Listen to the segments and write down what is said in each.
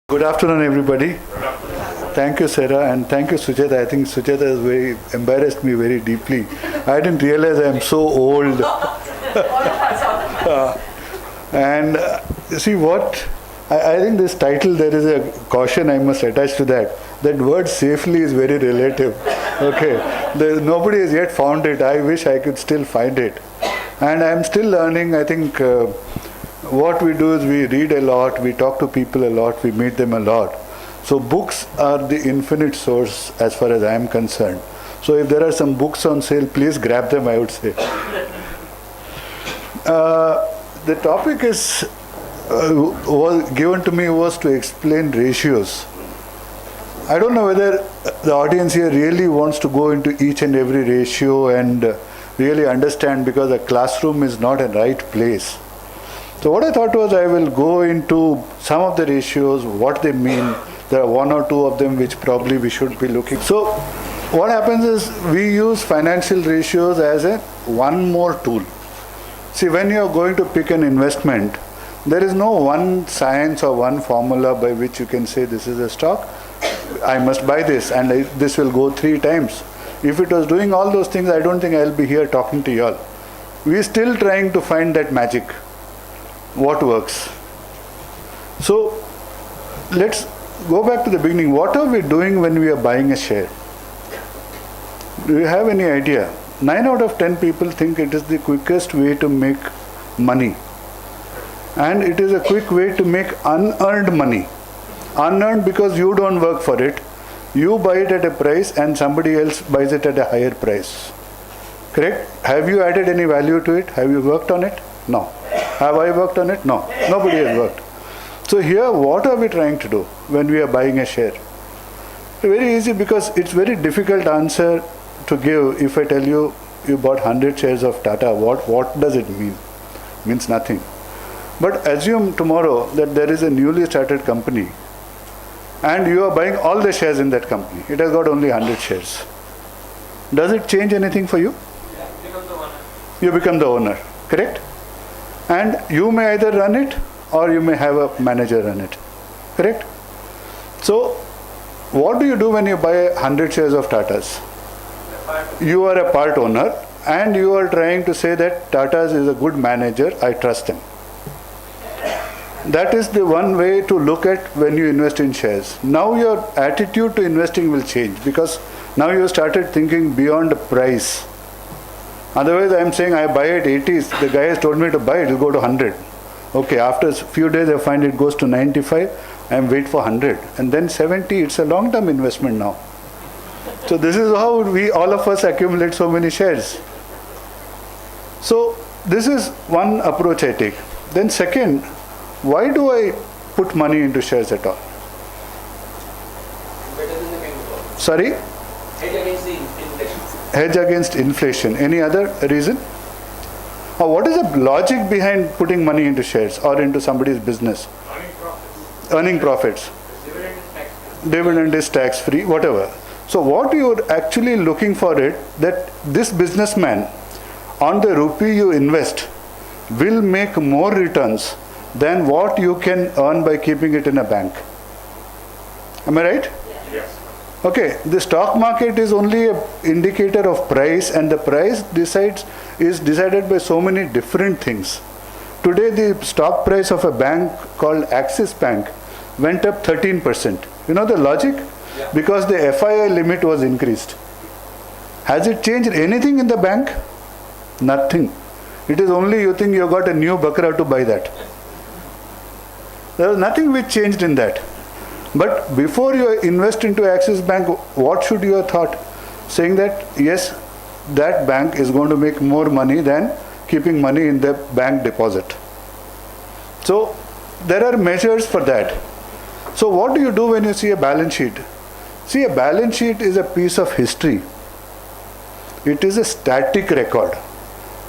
Good afternoon, everybody. Thank you, Sarah, and thank you, Sujata. I think Sujata has very embarrassed me very deeply. I didn't realize I am so old. And see what? I think this title, there is a caution I must attach to that. That word safely is very relative. Okay. Nobody has yet found it. I wish I could still find it. And I am still learning. I think what we do is we read a lot, we talk to people a lot, we meet them a lot. So books are the infinite source as far as I am concerned. So if there are some books on sale, please grab them, I would say. The topic was given to me was to explain ratios. I don't know whether the audience here really wants to go into each and every ratio and really understand, because a classroom is not a right place. So what I thought was I will go into some of the ratios, what they mean. There are one or two of them which probably we should be looking. So what happens is we use financial ratios as a one more tool. See, when you are going to pick an investment, there is no one science or one formula by which you can say this is a stock, I must buy this and this will go 3 times. If it was doing all those things, I don't think I'll be here talking to you all. We're still trying to find that magic. What works? So let's go back to the beginning. What are we doing when we are buying a share? Do you have any idea? 9 out of 10 people think it is the quickest way to make money. And it is a quick way to make unearned money. Unearned because you don't work for it. You buy it at a price and somebody else buys it at a higher price. Correct? Have you added any value to it? Have you worked on it? No. Have I worked on it? No. Nobody has worked. So here, what are we trying to do when we are buying a share? Very easy, because it's very difficult answer to give. If I tell you, you bought 100 shares of Tata, what does it mean? It means nothing. But assume tomorrow that there is a newly started company and you are buying all the shares in that company. It has got only 100 shares. Does it change anything for you? Yeah, you become the owner. You become the owner, correct? And you may either run it or you may have a manager run it, correct? So what do you do when you buy 100 shares of Tatas? You are a part owner and you are trying to say that Tatas is a good manager, I trust him. That is the one way to look at when you invest in shares. Now your attitude to investing will change, because now you started thinking beyond the price. Otherwise, I am saying I buy at 80, the guy has told me to buy it, it will go to 100. Okay, after a few days I find it goes to 95, I wait for 100. And then 70, it's a long-term investment now. So this is how all of us accumulate so many shares. So this is one approach I take. Then second, why do I put money into shares at all? Better than the chemical. Sorry? Hedge against the inflation. Hedge against inflation. Any other reason? Or what is the logic behind putting money into shares or into somebody's business? Earning profits. Earning profits. Dividend is tax. Dividend is tax free, whatever. So what you're actually looking for it, that this businessman, on the rupee you invest, will make more returns than what you can earn by keeping it in a bank. Am I right? Yes. Okay, the stock market is only an indicator of price, and the price is decided by so many different things. Today the stock price of a bank called Axis Bank went up 13%. You know the logic? Yeah. Because the FII limit was increased. Has it changed anything in the bank? Nothing. It is only you think you got a new Bakra to buy that. There was nothing which changed in that. But before you invest into Axis Bank, what should you have thought? Saying that, yes, that bank is going to make more money than keeping money in the bank deposit. So there are measures for that. So what do you do when you see a balance sheet? See, a balance sheet is a piece of history. It is a static record.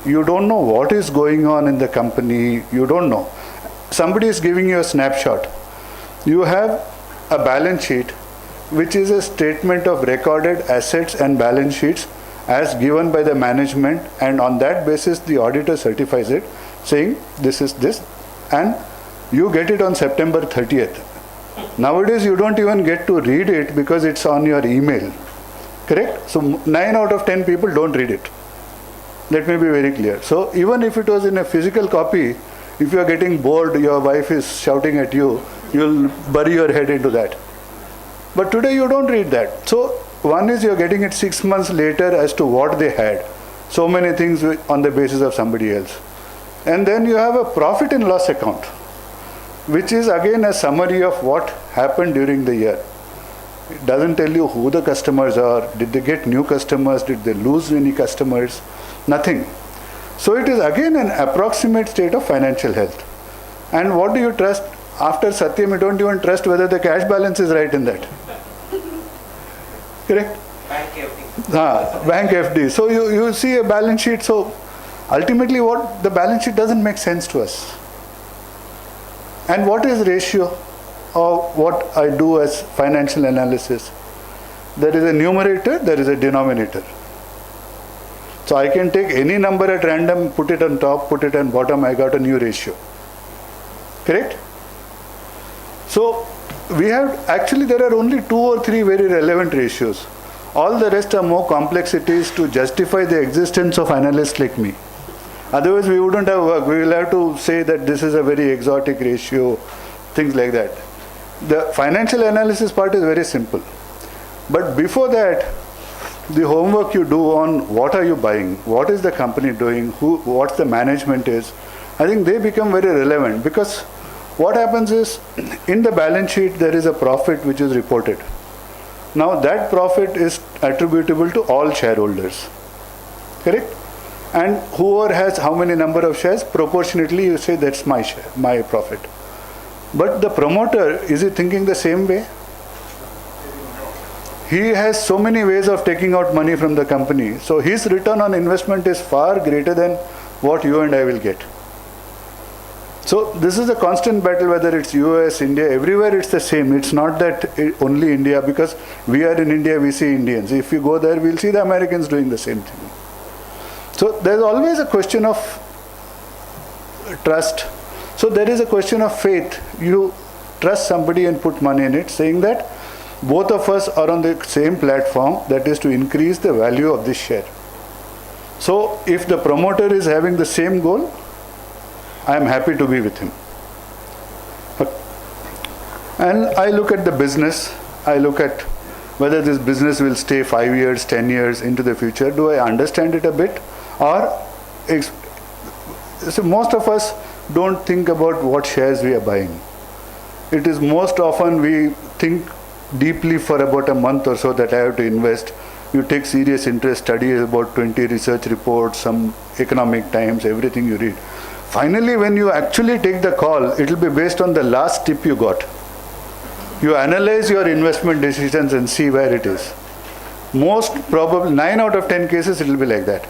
You don't know what is going on in the company. You don't know. Somebody is giving you a snapshot. You have a balance sheet which is a statement of recorded assets and balance sheets as given by the management, and on that basis the auditor certifies it saying this is this, and you get it on September 30th. Nowadays you don't even get to read it because it's on your email. Correct? So 9 out of 10 people don't read it. Let me be very clear. So even if it was in a physical copy, if you are getting bored, your wife is shouting at you, you'll bury your head into that. But today you don't read that. So one is you're getting it 6 months later as to what they had. So many things on the basis of somebody else. And then you have a profit and loss account, which is again a summary of what happened during the year. It doesn't tell you who the customers are, did they get new customers, did they lose any customers, nothing. So it is again an approximate state of financial health. And what do you trust? After Satyam, you don't even trust whether the cash balance is right in that. Correct? Bank FD. Bank FD. So you see a balance sheet. So ultimately what the balance sheet doesn't make sense to us. And what is ratio of what I do as financial analysis? There is a numerator, there is a denominator. So I can take any number at random, put it on top, put it on bottom, I got a new ratio. Correct? So we have, actually there are only 2 or 3 very relevant ratios. All the rest are more complexities to justify the existence of analysts like me. Otherwise we wouldn't have worked. We will have to say that this is a very exotic ratio, things like that. The financial analysis part is very simple. But before that, the homework you do on what are you buying, what is the company doing, what the management is, I think they become very relevant, because what happens is in the balance sheet there is a profit which is reported. Now that profit is attributable to all shareholders. Correct? And whoever has how many number of shares, proportionately you say that's my share, my profit. But the promoter, is he thinking the same way? He has so many ways of taking out money from the company. So his return on investment is far greater than what you and I will get. So this is a constant battle, whether it's US, India, everywhere it's the same. It's not that only India, because we are in India, we see Indians. If you go there, we'll see the Americans doing the same thing. So there's always a question of trust. So there is a question of faith. You trust somebody and put money in it, saying that both of us are on the same platform, that is to increase the value of this share. So if the promoter is having the same goal, I am happy to be with him. And I look at the business, I look at whether this business will stay 5 years, 10 years into the future. Do I understand it a bit? Or so most of us don't think about what shares we are buying. It is most often we think deeply for about a month or so that I have to invest. You take serious interest, study about 20 research reports, some economic times, everything you read. Finally, when you actually take the call, it will be based on the last tip you got. You analyze your investment decisions and see where it is. Most probably 9 out of 10 cases it will be like that.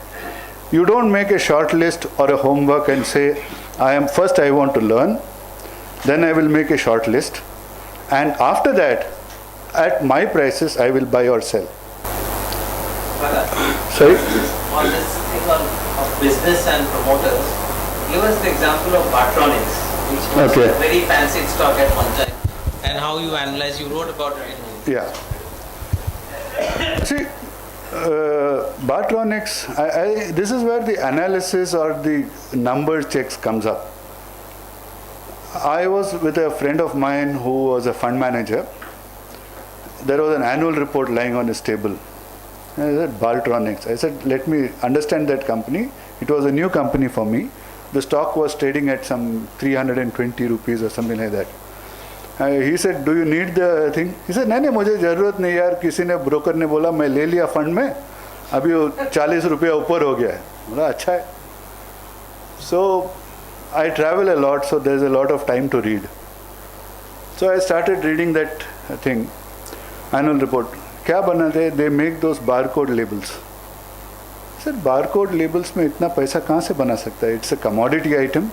You don't make a short list or a homework and say, I want to learn, then I will make a short list, and after that, at my prices, I will buy or sell. Sorry? On this thing of business and promoters, give us the example of Bartronics, which was Okay. a very fancy stock at one time, and how you analyze, you wrote about it in Yeah. See, Bartronics, this is where the analysis or the number checks comes up. I was with a friend of mine who was a fund manager. There was an annual report lying on his table. And I said, Bartronics. I said, let me understand that company. It was a new company for me. The stock was trading at some 320 rupees or something like that. He said, do you need the thing? He said, नहीं मुझे ज़रूरत नहीं यार, किसी ने broker ने बोला मैं ले लिया फंड में, अभी वो 40 रुपया ऊपर हो गया है. बोला अच्छा है. So I travel a lot, so there's a lot of time to read. So I started reading that thing, annual report. क्या बनाते? They make those barcode labels. I said, barcode labels में इतना पैसा कहाँ से बना सकता है? It's a commodity item.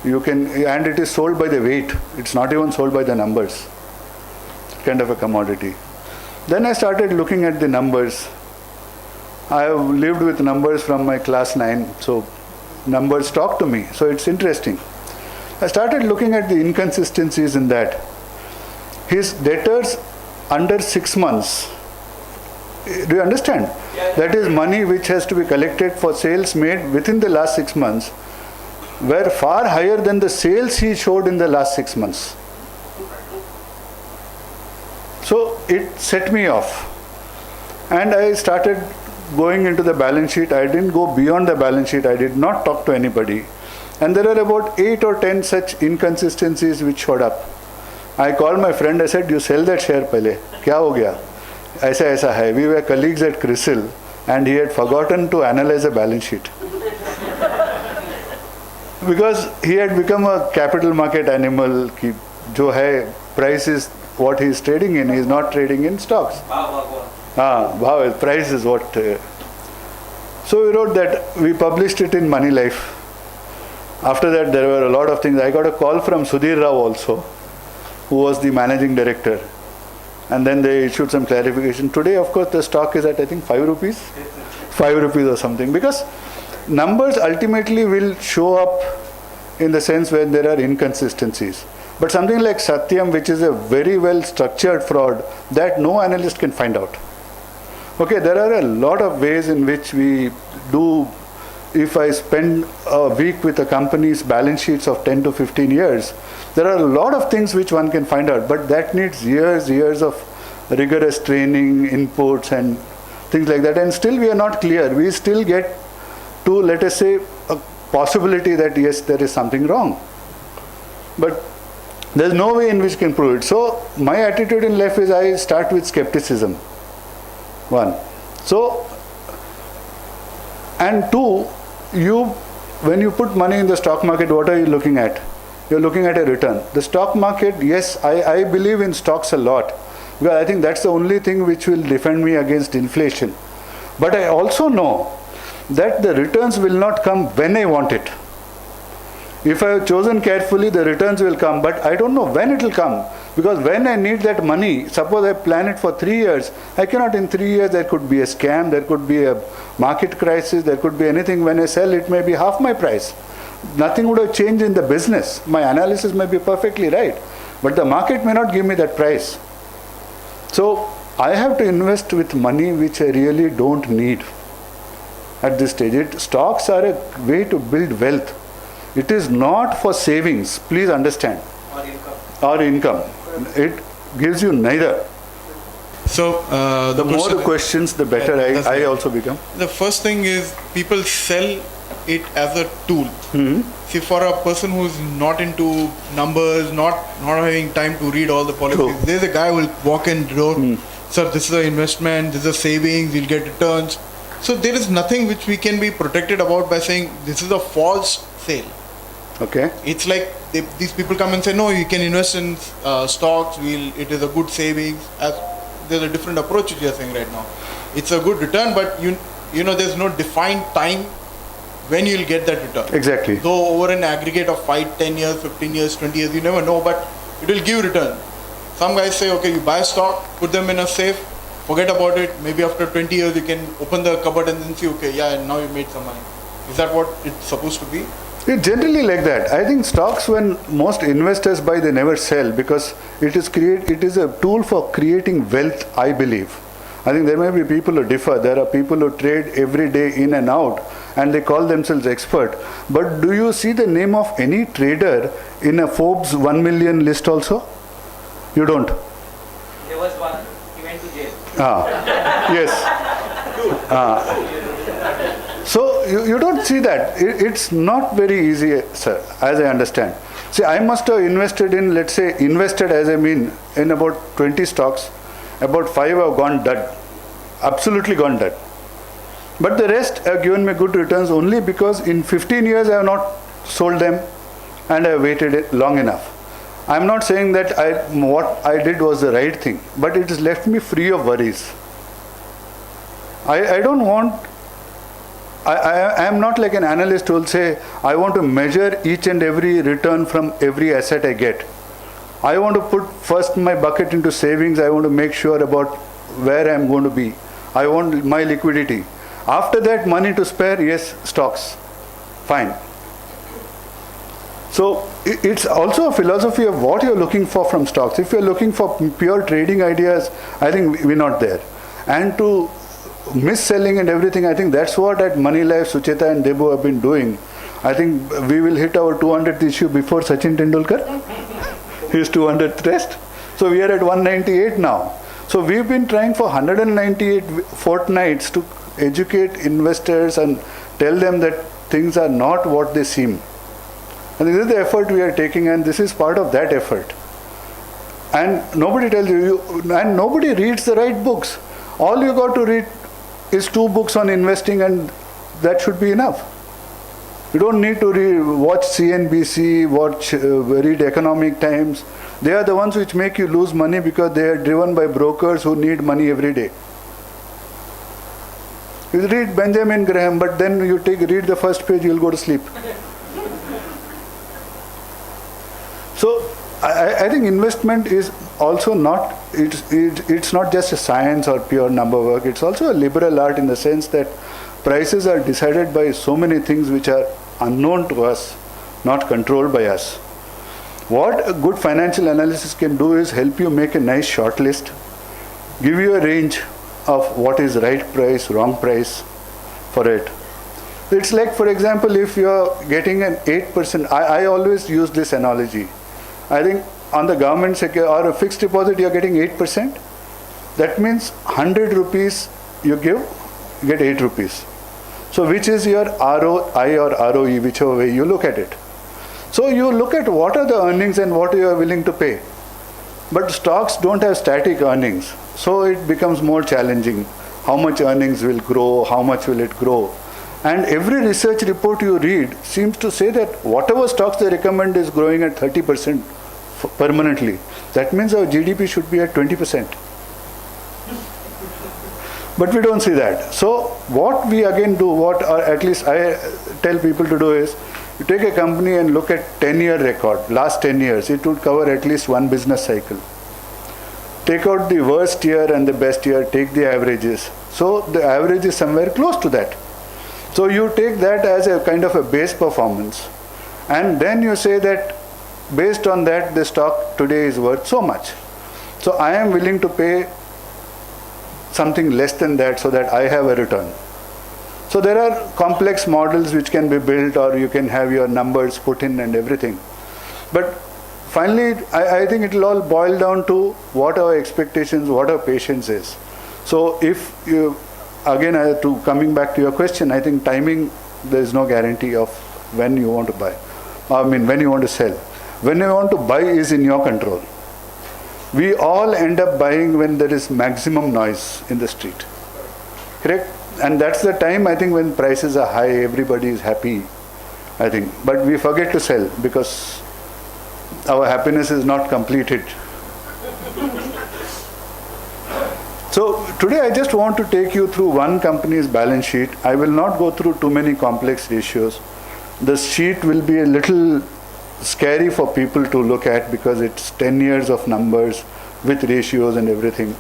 You can, and it is sold by the weight. It's not even sold by the numbers. Kind of a commodity. Then I started looking at the numbers. I have lived with numbers from my class 9, so numbers talk to me. So it's interesting. I started looking at the inconsistencies in that. his debtors under 6 months. Do you understand? That is money which has to be collected for sales made within the last 6 months were far higher than the sales he showed in the last 6 months. So it set me off. And I started going into the balance sheet. I didn't go beyond the balance sheet. I did not talk to anybody. And there are about 8 or 10 such inconsistencies which showed up. I called my friend, I said, you sell that share pehle. Kya ho gaya? Aisa hai. We were colleagues at CRISIL and he had forgotten to analyze the balance sheet. Because he had become a capital market animal. Ki jo hai, price is what he is trading in. He is not trading in stocks. Price is what. So we wrote that. We published it in Money Life. After that, there were a lot of things. I got a call from Sudhir Rao also, who was the managing director. And then they issued some clarification. Today, of course, the stock is at, I think, 5 rupees. 5 rupees or something. Because numbers ultimately will show up in the sense when there are inconsistencies. But something like Satyam, which is a very well structured fraud, that no analyst can find out. Okay, there are a lot of ways in which we do. If I spend a week with a company's balance sheets of 10 to 15 years, there are a lot of things which one can find out, but that needs years of rigorous training, inputs and things like that. And still we are not clear. We still get to, let us say, a possibility that yes, there is something wrong. But there's no way in which you can prove it. So my attitude in life is I start with skepticism. One. So, and two, when you put money in the stock market, what are you looking at? You're looking at a return. The stock market, yes, I believe in stocks a lot, because I think that's the only thing which will defend me against inflation. But I also know that the returns will not come when I want it. If I have chosen carefully, the returns will come, but I don't know when it will come. Because when I need that money, suppose I plan it for 3 years, I cannot in 3 years, there could be a scam, there could be a market crisis, there could be anything. When I sell, it may be half my price. Nothing would have changed in the business. My analysis may be perfectly right, but the market may not give me that price. So I have to invest with money which I really don't need at this stage. Stocks are a way to build wealth. It is not for savings, please understand. Or income. It gives you neither. So the more the questions, the better I also become. The first thing is people sell it as a tool. Mm-hmm. See, for a person who's not into numbers, not having time to read all the policies, True. there's a guy who will walk in door, sir, this is an investment, this is a savings, you'll get returns. So there is nothing which we can be protected about by saying this is a false sale. Okay. It's like these people come and say, no, you can invest in stocks, it is a good savings. There's a different approach which you are saying right now. It's a good return, but you know there's no defined time when you'll get that return. Exactly. Though over an aggregate of 5, 10 years, 15 years, 20 years, you never know, but it will give return. Some guys say, okay, you buy stock, put them in a safe, forget about it. Maybe after 20 years, you can open the cupboard and then see, okay, yeah, now you made some money. Is that what it's supposed to be? It's generally like that. I think stocks, when most investors buy, they never sell, because it is a tool for creating wealth, I believe. I think there may be people who differ. There are people who trade every day in and out and they call themselves expert. But do you see the name of any trader in a Forbes 1 million list also? You don't? There was one, he went to jail. Yes. So you don't see that. It's not very easy, sir, as I understand. See, I must have invested in, let's say, as I mean, in about 20 stocks. About 5 have gone dud. Absolutely gone dud. But the rest have given me good returns only because in 15 years I have not sold them and I have waited it long enough. I'm not saying that what I did was the right thing, but it has left me free of worries. I don't want... I am not like an analyst who will say, I want to measure each and every return from every asset I get. I want to put first my bucket into savings. I want to make sure about where I am going to be. I want my liquidity. After that, money to spare, yes, stocks. Fine. So it's also a philosophy of what you're looking for from stocks. If you're looking for pure trading ideas, I think we're not there. And to mis-selling and everything, I think that's what at Money Life, Sucheta and Debu have been doing. I think we will hit our 200th issue before Sachin Tendulkar. His 200th test. So we are at 198 now. So we've been trying for 198 fortnights to educate investors and tell them that things are not what they seem. And this is the effort we are taking, and this is part of that effort. And nobody tells you, and nobody reads the right books. All you got to read is 2 books on investing, and that should be enough. You don't need to watch CNBC, read Economic Times. They are the ones which make you lose money because they are driven by brokers who need money every day. You read Benjamin Graham, but then you read the first page, you'll go to sleep. So I think investment is also not, it's not just a science or pure number work. It's also a liberal art in the sense that prices are decided by so many things which are unknown to us, not controlled by us. What a good financial analysis can do is help you make a nice short list, give you a range of what is right price, wrong price for it. It's like, for example, if you're getting an 8%, I always use this analogy. I think on the government or a fixed deposit, you're getting 8%. That means 100 rupees you give, you get 8 rupees. So which is your ROI or ROE, whichever way you look at it. So you look at what are the earnings and what you are willing to pay. But stocks don't have static earnings. So it becomes more challenging. How much earnings will grow, how much will it grow. And every research report you read seems to say that whatever stocks they recommend is growing at 30% permanently. That means our GDP should be at 20%. But we don't see that. So what we again do, or at least I tell people to do is, you take a company and look at 10-year record, last 10 years, it would cover at least one business cycle. Take out the worst year and the best year, take the averages. So the average is somewhere close to that. So you take that as a kind of a base performance, and then you say that based on that the stock today is worth so much. So I am willing to pay something less than that so that I have a return. So there are complex models which can be built, or you can have your numbers put in and everything. But finally, I think it will all boil down to what our expectations, what our patience is. So if you, again, to coming back to your question, I think timing, there is no guarantee of when you want to buy. When you want to sell. When you want to buy is in your control. We all end up buying when there is maximum noise in the street. Correct? And that's the time, I think, when prices are high, everybody is happy, I think. But we forget to sell because our happiness is not completed. So today I just want to take you through one company's balance sheet. I will not go through too many complex ratios. The sheet will be a little scary for people to look at because it's 10 years of numbers with ratios and everything.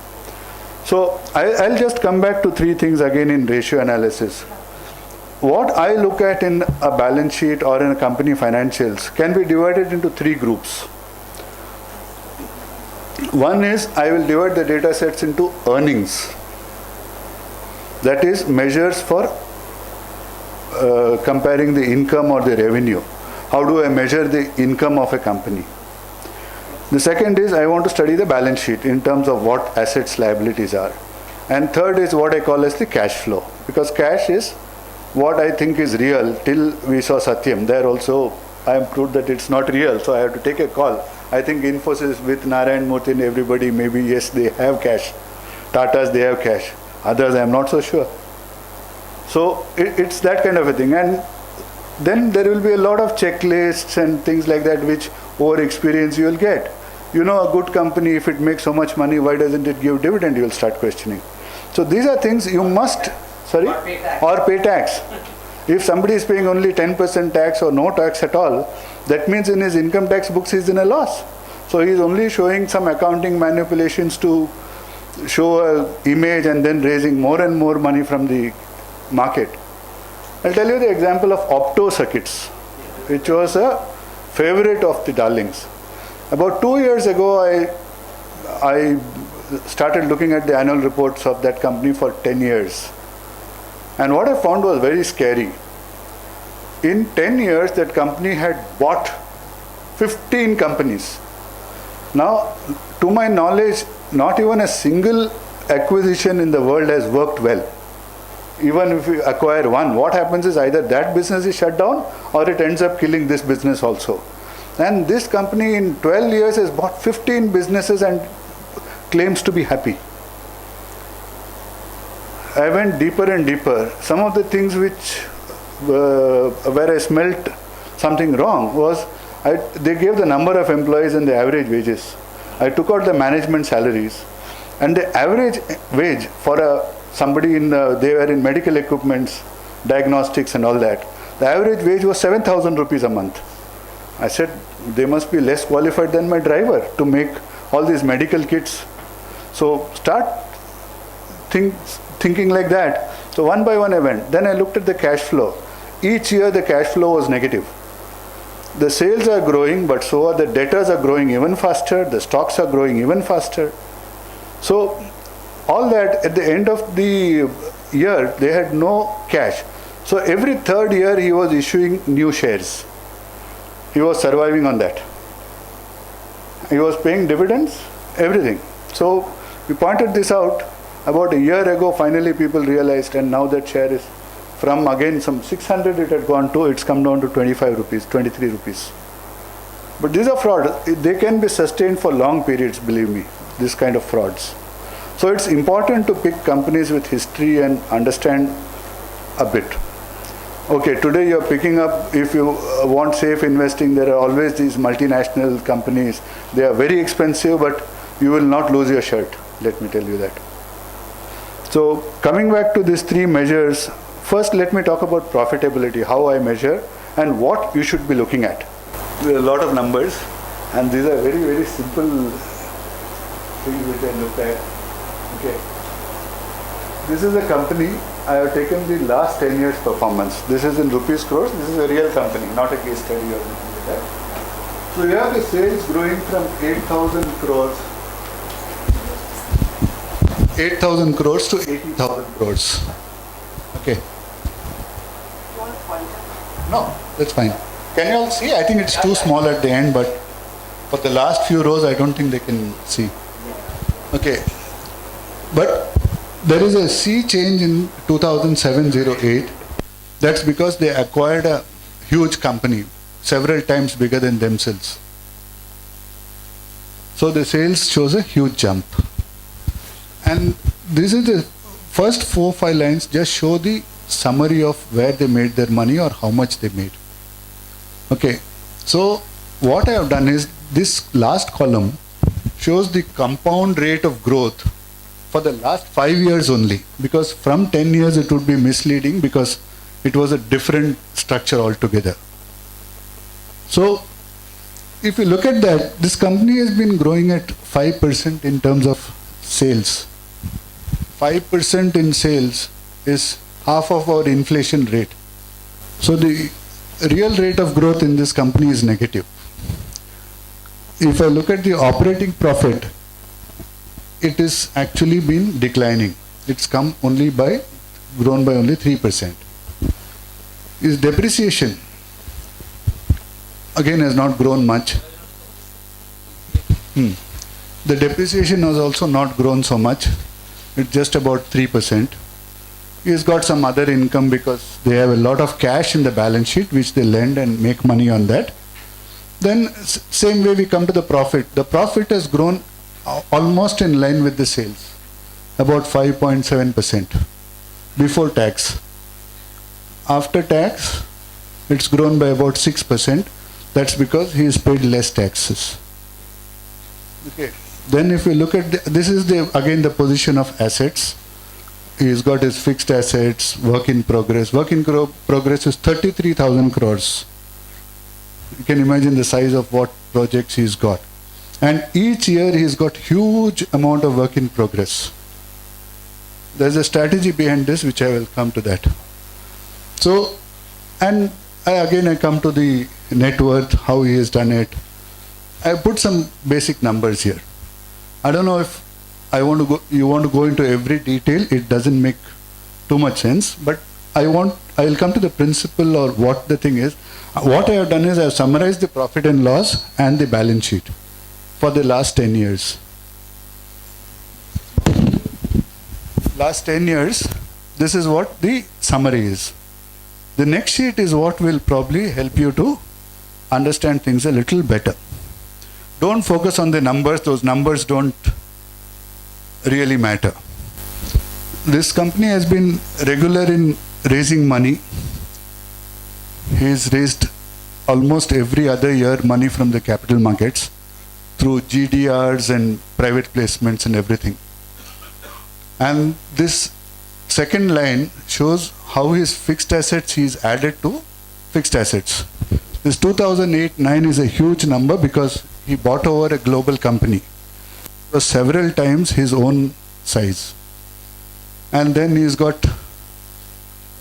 So I'll just come back to 3 things again in ratio analysis. What I look at in a balance sheet or in a company financials can be divided into 3 groups. One is I will divide the data sets into earnings. That is measures for comparing the income or the revenue. How do I measure the income of a company? The second is I want to study the balance sheet in terms of what assets, liabilities are. And third is what I call as the cash flow. Because cash is what I think is real till we saw Satyam. There also I am proved that it's not real, so I have to take a call. I think Infosys with Narayan Murthy and everybody, maybe yes, they have cash. Tatas, they have cash. Others, I am not so sure. So it's that kind of a thing. And then there will be a lot of checklists and things like that which over experience you will get. You know, a good company, if it makes so much money, why doesn't it give dividend? You will start questioning. So these are things you must, or pay tax. If somebody is paying only 10% tax or no tax at all, that means in his income tax books he is in a loss. So he is only showing some accounting manipulations to show an image and then raising more and more money from the market. I'll tell you the example of opto circuits, which was a favorite of the darlings. About 2 years ago, I started looking at the annual reports of that company for 10 years. And what I found was very scary. In 10 years, that company had bought 15 companies. Now, to my knowledge, not even a single acquisition in the world has worked well. Even if you acquire one, what happens is either that business is shut down or it ends up killing this business also. And this company in 12 years has bought 15 businesses and claims to be happy. I went deeper and deeper. Some of the things which where I smelt something wrong was they gave the number of employees and the average wages. I took out the management salaries, and the average wage for somebody they were in medical equipments, diagnostics and all that. The average wage was 7,000 rupees a month. I said, they must be less qualified than my driver to make all these medical kits. So start thinking like that. So one by one I went. Then I looked at the cash flow. Each year the cash flow was negative. The sales are growing, but so are the debtors are growing even faster. The stocks are growing even faster. So all that at the end of the year, they had no cash. So every third year he was issuing new shares. He was surviving on that. He was paying dividends, everything. So we pointed this out. About a year ago, finally people realized, and now that share is from again some 600 it had gone to, it's come down to 25 rupees, 23 rupees. But these are frauds. They can be sustained for long periods, believe me, this kind of frauds. So it's important to pick companies with history and understand a bit. Okay, today you're picking up, if you want safe investing, there are always these multinational companies. They are very expensive, but you will not lose your shirt, let me tell you that. So coming back to these three measures, first let me talk about profitability, how I measure and what you should be looking at. There are a lot of numbers, and these are very, very simple things which I looked at. Okay. This is a company, I have taken the last 10 years performance. This is in rupees crores, this is a real company, not a case study or anything like that. So you have the sales growing from 8,000 crores to 80,000 crores. Okay. No, that's fine. Can you all see? I think it's too small at the end, but for the last few rows, I don't think they can see. Okay. But there is a sea change in 2007-08. That's because they acquired a huge company, several times bigger than themselves. So the sales shows a huge jump. And this is the first 4-5 lines just show the summary of where they made their money or how much they made. Okay, so what I have done is this last column shows the compound rate of growth for the last 5 years only, because from 10 years it would be misleading because it was a different structure altogether. So if you look at that, this company has been growing at 5% in terms of sales. 5% in sales is half of our inflation rate. So the real rate of growth in this company is negative. If I look at the operating profit, it is actually been declining. It's grown by only 3%. Is depreciation again has not grown much. The depreciation has also not grown so much. It's just about 3%. He's got some other income because they have a lot of cash in the balance sheet which they lend and make money on that. Then same way we come to the profit. The profit has grown almost in line with the sales, about 5.7% before tax. After tax, it's grown by about 6%. That's because he has paid less taxes. Okay. Then if we look at this is again the position of assets. He's got his fixed assets, work in progress. Work in progress is 33,000 crores. You can imagine the size of what projects he's got. And each year he's got huge amount of work in progress. There's a strategy behind this which I will come to that. So, and I come to the net worth, how he has done it. I put some basic numbers here. I don't know if you want to go into every detail. It doesn't make too much sense, but I will come to the principle or what the thing is. What I have done is I have summarized the profit and loss and the balance sheet for the last 10 years. Last 10 years, this is what the summary is. The next sheet is what will probably help you to understand things a little better. Don't focus on the numbers. Those numbers don't really matter. This company has been regular in raising money. He's raised almost every other year money from the capital markets through GDRs and private placements and everything. And this second line shows how his fixed assets he's added to fixed assets. This 2008-9 is a huge number because he bought over a global company. It was several times his own size. And then he's got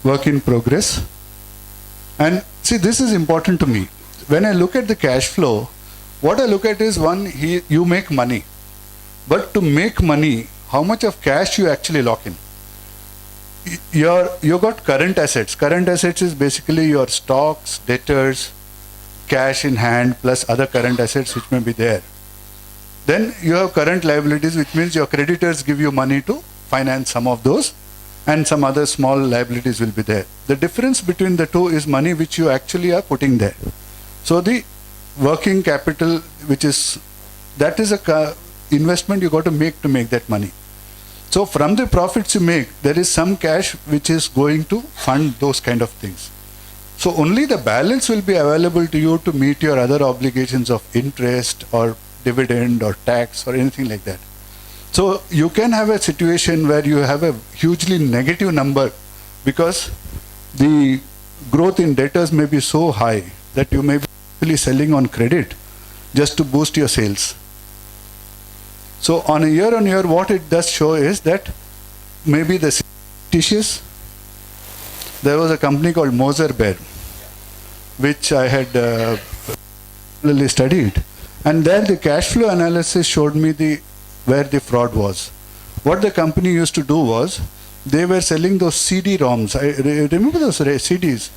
work in progress. And see, this is important to me. When I look at the cash flow, what I look at is one, you make money. But to make money, how much of cash you actually lock in? You got current assets. Current assets is basically your stocks, debtors, cash in hand, plus other current assets which may be there. Then you have current liabilities, which means your creditors give you money to finance some of those, and some other small liabilities will be there. The difference between the two is money which you actually are putting there. So the working capital, that is a investment you got to make that money. So from the profits you make, there is some cash which is going to fund those kind of things. So only the balance will be available to you to meet your other obligations of interest or dividend or tax or anything like that. So you can have a situation where you have a hugely negative number because the growth in debtors may be so high that you may be actually selling on credit just to boost your sales. So on a year-on-year, what it does show is that maybe the fictitious. There was a company called Moser Bear, which I had really studied, and there the cash flow analysis showed me where the fraud was. What the company used to do was, they were selling those CD-ROMs. I remember those CDs.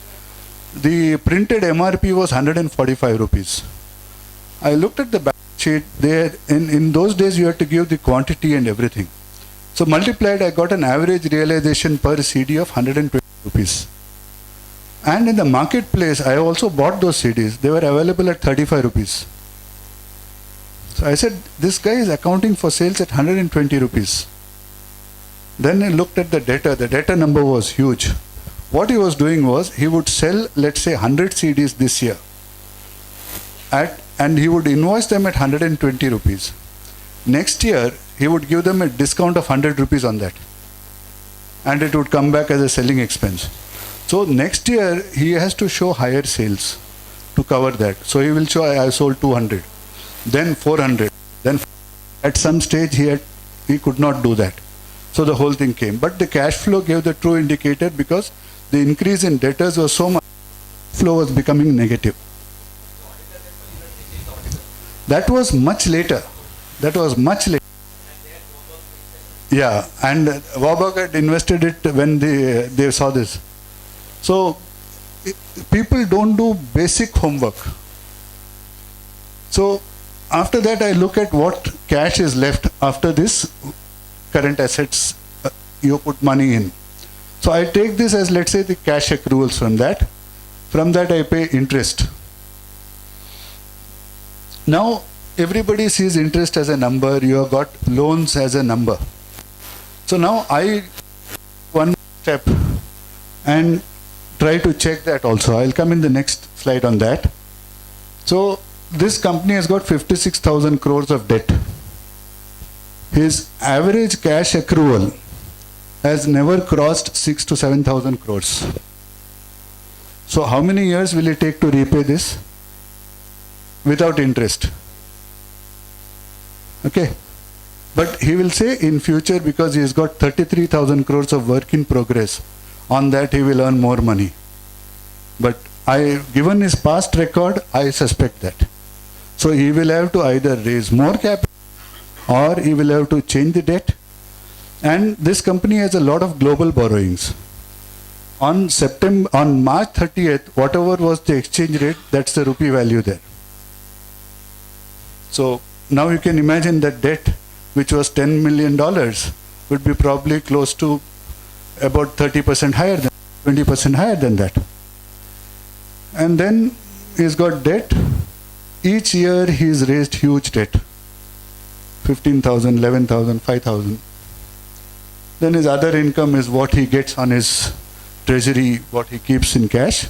The printed MRP was 145 rupees. I looked at the balance sheet. In those days, you had to give the quantity and everything. So multiplied, I got an average realization per CD of 120 rupees. And in the marketplace, I also bought those CDs. They were available at 35 rupees. So I said, this guy is accounting for sales at 120 rupees. Then I looked at the data. The data number was huge. What he was doing was, he would sell, let's say, 100 CDs this year. And he would invoice them at 120 rupees. Next year, he would give them a discount of 100 rupees on that. And it would come back as a selling expense. So next year, he has to show higher sales to cover that. So he will show, I sold 200, then 400. Then at some stage, he could not do that. So the whole thing came. But the cash flow gave the true indicator because the increase in debtors was so much, flow was becoming negative. That was much later. Yeah, and Warburg had invested it when they saw this. So people don't do basic homework. So after that, I look at what cash is left after this current assets you put money in. So I take this as, let's say, the cash accruals from that. From that, I pay interest. Now, everybody sees interest as a number. You have got loans as a number. So now I one step and try to check that also. I'll come in the next slide on that. So this company has got 56,000 crores of debt. His average cash accrual has never crossed 6 to 7,000 crores. So how many years will it take to repay this without interest? Okay. But he will say in future, because he has got 33,000 crores of work in progress, on that he will earn more money. But given his past record, I suspect that. So he will have to either raise more capital or he will have to change the debt. And this company has a lot of global borrowings. On March 30th, whatever was the exchange rate, that's the rupee value there. So now you can imagine that debt, which was $10 million, would be probably close to about 30% higher than 20% higher than that. And then he's got debt. Each year he's raised huge debt. 15,000, 11,000, 5,000. Then his other income is what he gets on his treasury, what he keeps in cash.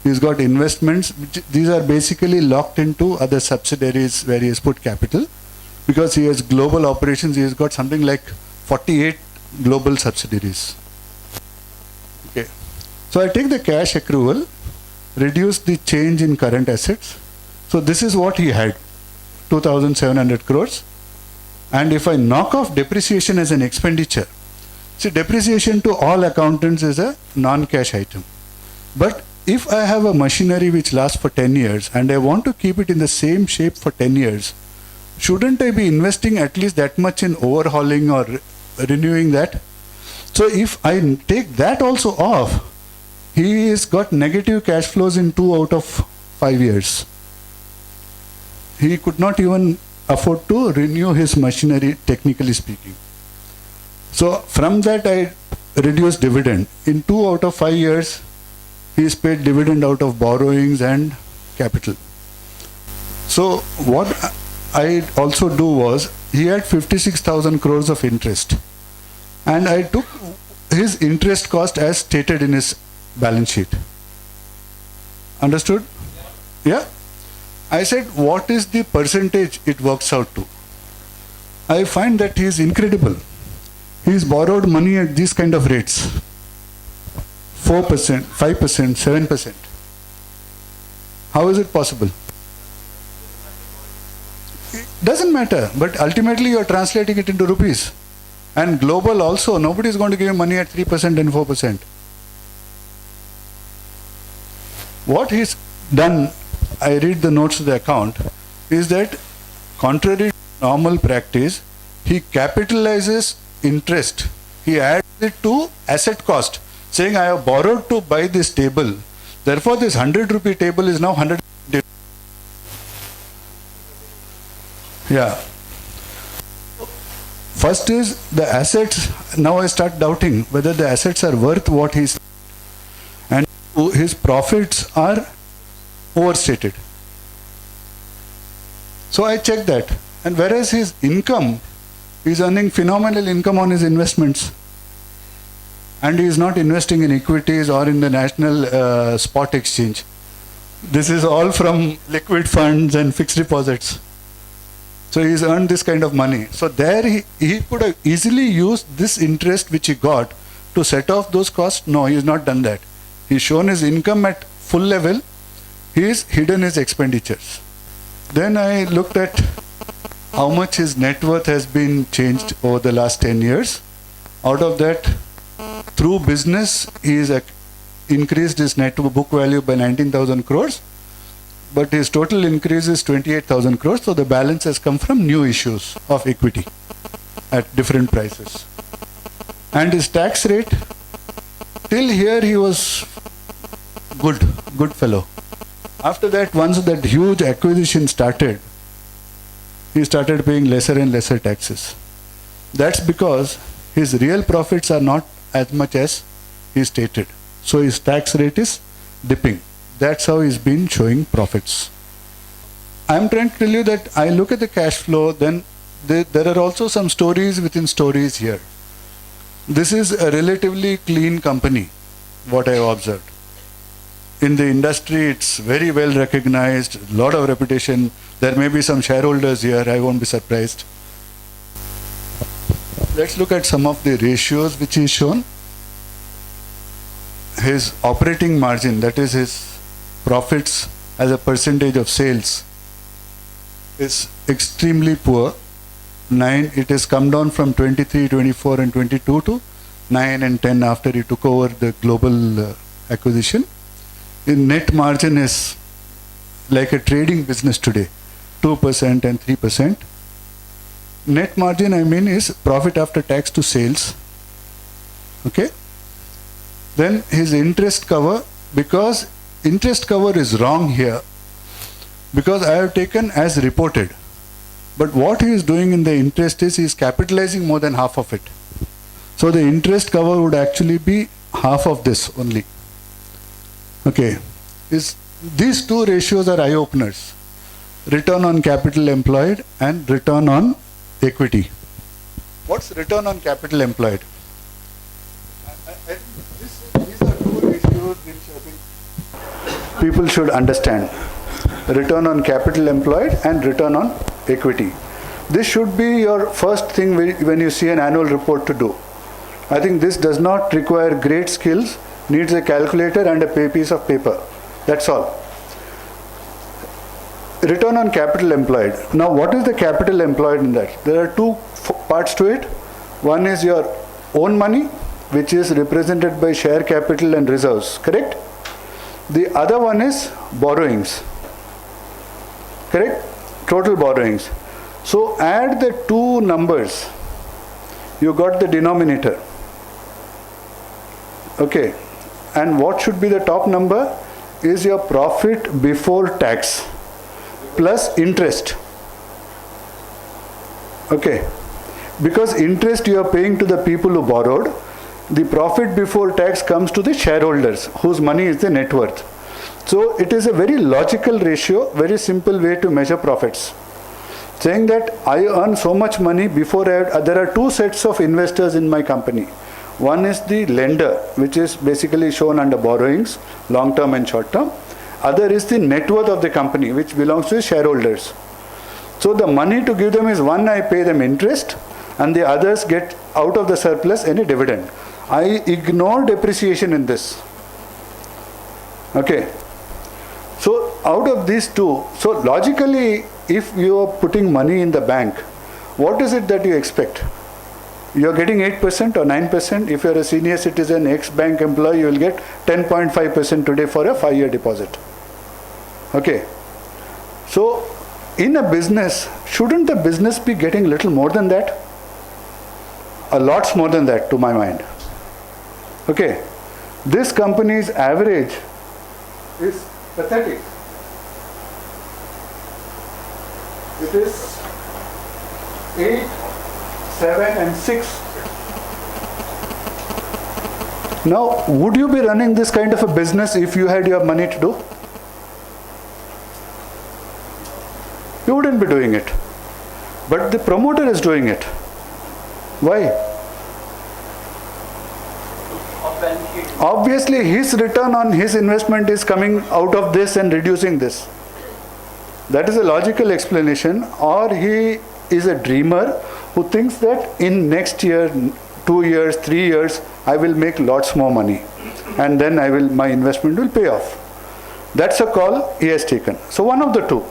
He's got investments. These are basically locked into other subsidiaries where he has put capital. Because he has global operations, he has got something like 48 global subsidiaries. Okay. So I take the cash accrual, reduce the change in current assets. So this is what he had, 2,700 crores. And if I knock off depreciation as an expenditure, see, depreciation to all accountants is a non-cash item. But if I have a machinery which lasts for 10 years and I want to keep it in the same shape for 10 years, shouldn't I be investing at least that much in overhauling or renewing that? So if I take that also off, he has got negative cash flows in 2 out of 5 years. He could not even afford to renew his machinery, technically speaking. So from that I reduced dividend. In 2 out of 5 years, he is paid dividend out of borrowings and capital. So what I also do was, he had 56,000 crores of interest. And I took his interest cost as stated in his balance sheet. Understood? Yeah? I said, what is the percentage it works out to? I find that he is incredible. He's borrowed money at these kind of rates. 4%, 5%, 7%. How is it possible? It doesn't matter, but ultimately you're translating it into rupees. And global also, nobody is going to give you money at 3% and 4%. What he's done, I read the notes to the account, is that contrary to normal practice, he capitalizes interest. He adds it to asset cost, saying I have borrowed to buy this table. Therefore, this 100 rupee table is now 100. Yeah. First is the assets. Now I start doubting whether the assets are worth what he's, and his profits are overstated. So I check that. And whereas his income, he's earning phenomenal income on his investments. And he is not investing in equities or in the national spot exchange. This is all from liquid funds and fixed deposits. So he's earned this kind of money. So there he could have easily used this interest which he got to set off those costs. No, he has not done that. He's shown his income at full level. He's hidden his expenditures. Then I looked at how much his net worth has been changed over the last 10 years. Out of that, through business, he has increased his net book value by 19,000 crores. But his total increase is 28,000 crores. So the balance has come from new issues of equity at different prices. And his tax rate, till here he was good fellow. After that, once that huge acquisition started, he started paying lesser and lesser taxes. That's because his real profits are not as much as he stated. So his tax rate is dipping. That's how he's been showing profits. I'm trying to tell you that I look at the cash flow, then there are also some stories within stories here. This is a relatively clean company, what I observed. In the industry, it's very well recognized, a lot of reputation. There may be some shareholders here, I won't be surprised. Let's look at some of the ratios which is shown. His operating margin, that is his profits as a percentage of sales, is extremely poor. It has come down from 23, 24 and 22 to 9 and 10 after he took over the global acquisition. in net margin is like a trading business today, 2% and 3%. Net margin, I mean, is profit after tax to sales. Okay? Then his interest cover, because interest cover is wrong here, because I have taken as reported. But what he is doing in the interest is he is capitalizing more than half of it. So the interest cover would actually be half of this only. Okay. These two ratios are eye openers. Return on capital employed and return on equity. What's return on capital employed? These are two ratios which I think people should understand. Return on capital employed and return on equity. This should be your first thing when you see an annual report to do. I think this does not require great skills, needs a calculator and a piece of paper. That's all. Return on capital employed. Now what is the capital employed in that? There are two parts to it. One is your own money, which is represented by share capital and reserves, correct? The other one is borrowings, correct? Total borrowings. So add the two numbers, you got the denominator. Okay, and what should be the top number is your profit before tax plus interest. Okay, because interest you are paying to the people who borrowed, the profit before tax comes to the shareholders whose money is the net worth. So it is a very logical ratio, very simple way to measure profits. Saying that I earn so much money before there are two sets of investors in my company. One is the lender, which is basically shown under borrowings, long term and short term. Other is the net worth of the company, which belongs to the shareholders. So the money to give them is one, I pay them interest, and the others get out of the surplus any dividend. I ignore depreciation in this. Okay. So out of these two, so logically, if you are putting money in the bank, what is it that you expect? You are getting 8% or 9%. If you are a senior citizen, ex-bank employee, you will get 10.5% today for a 5-year deposit. Okay. So in a business, shouldn't the business be getting little more than that? A lot more than that, to my mind. Okay. This company's average is pathetic. It is 8, 7 and 6. Now, would you be running this kind of a business if you had your money to do? You wouldn't be doing it. But the promoter is doing it. Why? Obviously, his return on his investment is coming out of this and reducing this. That is a logical explanation. Or he is a dreamer who thinks that in next year, 2 years, 3 years, I will make lots more money. And then my investment will pay off. That's a call he has taken. So one of the two.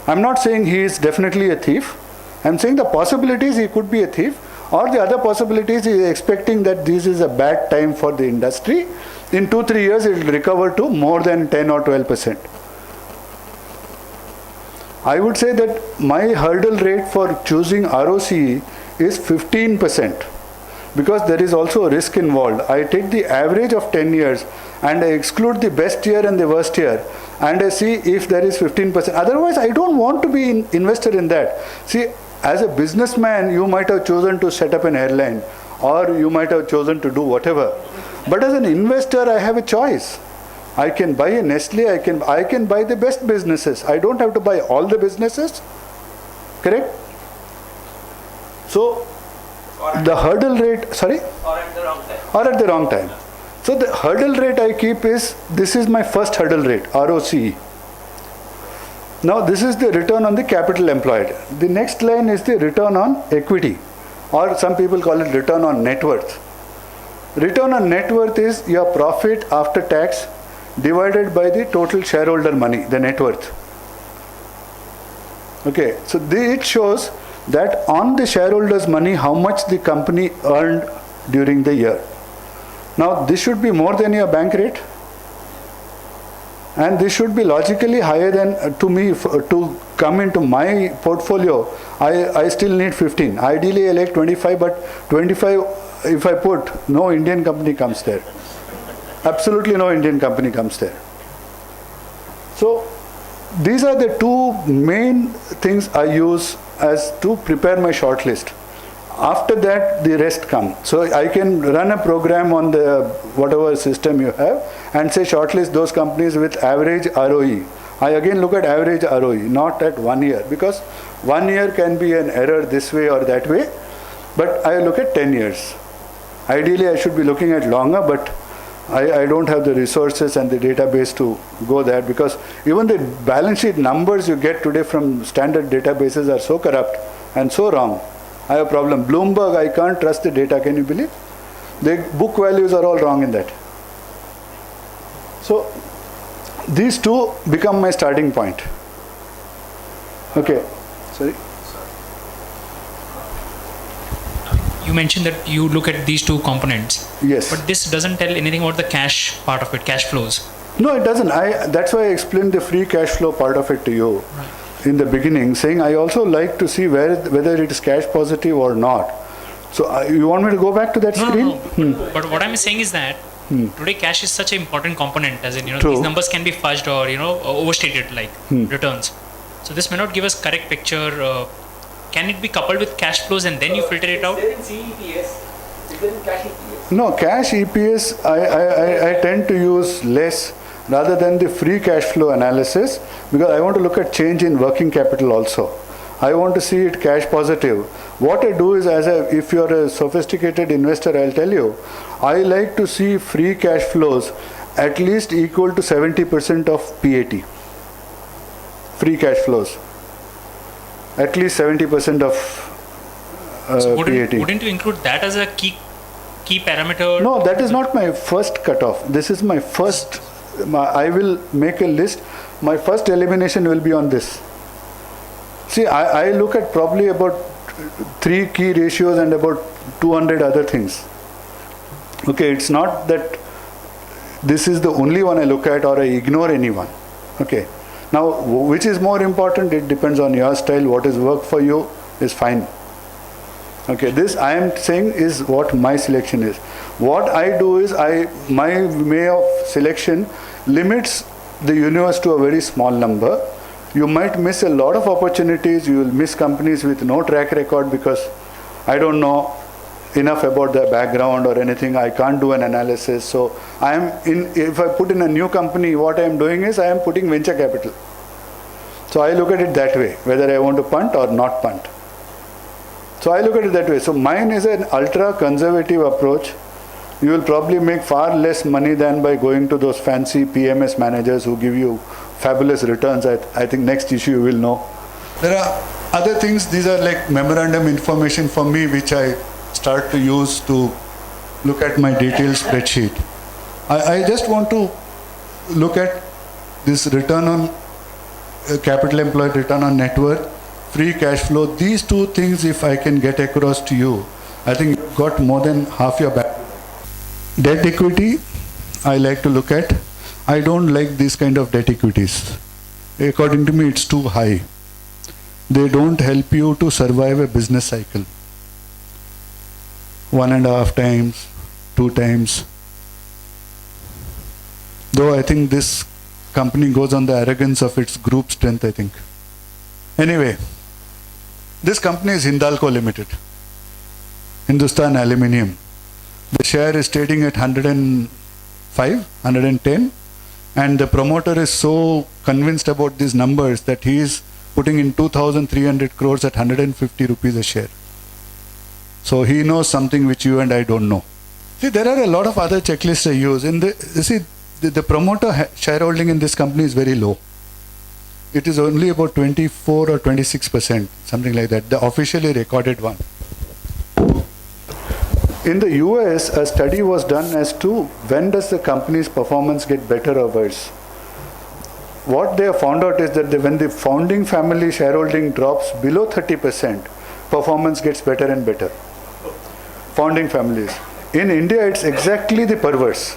I'm not saying he is definitely a thief. I'm saying the possibilities he could be a thief. Or the other possibilities he is expecting that this is a bad time for the industry. In 2-3 years it will recover to more than 10 or 12%. I would say that my hurdle rate for choosing ROCE is 15%, because there is also a risk involved. I take the average of 10 years and I exclude the best year and the worst year, and I see if there is 15%. Otherwise, I don't want to be invested in that. See, as a businessman, you might have chosen to set up an airline, or you might have chosen to do whatever. But as an investor, I have a choice. I can buy a Nestle, I can buy the best businesses. I don't have to buy all the businesses. Correct? So, the hurdle rate, sorry? Or at the wrong time. Or at the wrong time. So the hurdle rate I keep is, this is my first hurdle rate, ROCE. Now this is the return on the capital employed. The next line is the return on equity, or some people call it return on net worth. Return on net worth is your profit after tax divided by the total shareholder money, the net worth. Okay, so it shows that on the shareholders' money, how much the company earned during the year. Now, this should be more than your bank rate. And this should be logically higher than to me to come into my portfolio. I still need 15. Ideally, I like 25, but 25, if I put, no Indian company comes there. Absolutely no Indian company comes there. So these are the two main things I use as to prepare my shortlist. After that, the rest come. So I can run a program on the whatever system you have and say shortlist those companies with average ROE. I again look at average ROE, not at 1 year, because 1 year can be an error this way or that way, but I look at 10 years. Ideally, I should be looking at longer, but I don't have the resources and the database to go there, because even the balance sheet numbers you get today from standard databases are so corrupt and so wrong. I have a problem. Bloomberg, I can't trust the data, can you believe? The book values are all wrong in that. So these two become my starting point. Okay, sorry. You mentioned that you look at these two components. Yes. But this doesn't tell anything about the cash part of it, cash flows. No, it doesn't. That's why I explained the free cash flow part of it to you in the beginning, saying I also like to see whether it is cash positive or not. So you want me to go back to that screen? No. But what I'm saying is that today cash is such an important component, as in, True. these numbers can be fudged or, overstated, like returns. So this may not give us correct picture. Can it be coupled with cash flows and then you filter it out? Is there in CEPS? Is there in cash EPS? No, cash EPS I tend to use less rather than the free cash flow analysis, because I want to look at change in working capital also. I want to see it cash positive. What I do is, if you're a sophisticated investor, I'll tell you, I like to see free cash flows at least equal to 70% of PAT. Free cash flows. At least 70% of So PAT. wouldn't you include that as a key parameter? No, that is not my first cutoff. This is my first. I will make a list. My first elimination will be on this. See, I look at probably about 3 key ratios and about 200 other things. Okay, it's not that this is the only one I look at or I ignore anyone. Okay. Now, which is more important? It depends on your style. What is work for you is fine. Okay, this I am saying is what my selection is. What I do is my way of selection limits the universe to a very small number. You might miss a lot of opportunities. You will miss companies with no track record because I don't know enough about their background or anything. I can't do an analysis. So if I put in a new company, what I am doing is I am putting venture capital. So I look at it that way, whether I want to punt or not punt. So I look at it that way. So mine is an ultra conservative approach. You will probably make far less money than by going to those fancy PMS managers who give you fabulous returns. I think next issue you will know. There are other things. These are like memorandum information for me, which I start to use to look at my detailed spreadsheet. I just want to look at this return on capital employed, return on net worth, free cash flow. These two things, if I can get across to you, I think you've got more than half your back. Debt equity, I like to look at. I don't like these kind of debt equities. According to me, it's too high. They don't help you to survive a business cycle. 1.5 times, 2 times. Though I think this company goes on the arrogance of its group strength, I think. Anyway, this company is Hindalco Limited, Hindustan Aluminium. The share is trading at 105, 110, and the promoter is so convinced about these numbers that he is putting in 2,300 crores at 150 rupees a share. So he knows something which you and I don't know. See, there are a lot of other checklists I use. The promoter shareholding in this company is very low. It is only about 24 or 26%, something like that, the officially recorded one. In the US, a study was done as to when does the company's performance get better or worse. What they have found out is that when the founding family shareholding drops below 30%, performance gets better and better. Founding families. In India, it's exactly the perverse.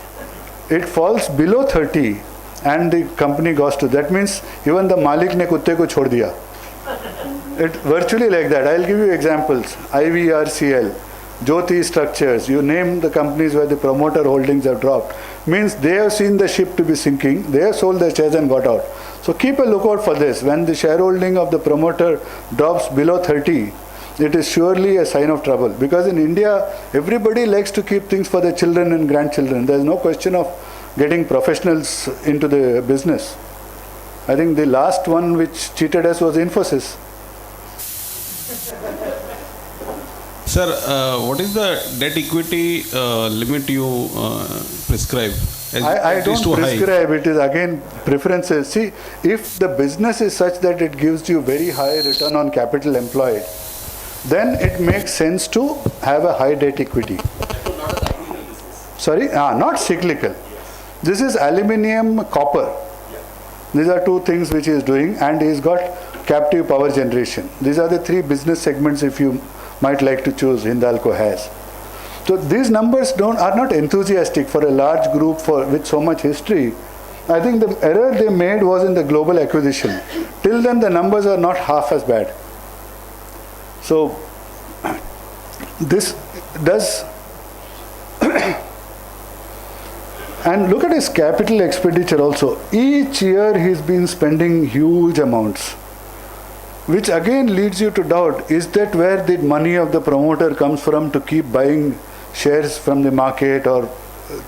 It falls below 30 and the company goes to, that means even the Malik ne kutte ko chhod diya. It virtually like that. I'll give you examples. IVRCL, Jyoti Structures, you name the companies where the promoter holdings have dropped. Means they have seen the ship to be sinking, they have sold their shares and got out. So keep a lookout for this. When the shareholding of the promoter drops below 30, it is surely a sign of trouble. Because in India, everybody likes to keep things for their children and grandchildren. There is no question of getting professionals into the business. I think the last one which cheated us was Infosys. Sir, what is the debt equity limit you prescribe? I It is don't too high. prescribe, it is again preferences. See, if the business is such that it gives you very high return on capital employed, then it makes sense to have a high debt equity. Sorry? Not cyclical. This is aluminium, copper. These are two things which he is doing, and he's got captive power generation. These are the three business segments if you might like to choose, Hindalco has. So these numbers are not enthusiastic for a large group with so much history. I think the error they made was in the global acquisition. Till then the numbers are not half as bad. So this does and look at his capital expenditure also. Each year he's been spending huge amounts, which again leads you to doubt, is that where the money of the promoter comes from to keep buying shares from the market or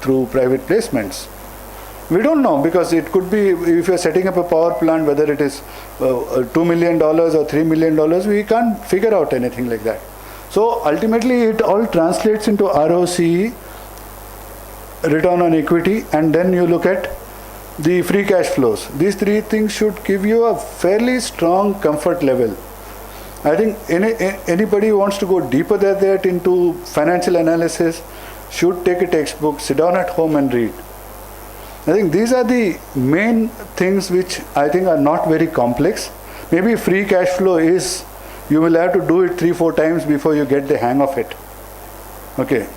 through private placements? We don't know, because it could be, if you're setting up a power plant, whether it is $2 million or $3 million, we can't figure out anything like that. So ultimately it all translates into ROCE, return on equity, and then you look at the free cash flows. These three things should give you a fairly strong comfort level. I think anybody who wants to go deeper than that into financial analysis should take a textbook, sit down at home and read. I think these are the main things which I think are not very complex. Maybe free cash flow is, you will have to do it 3-4 times before you get the hang of it. Okay.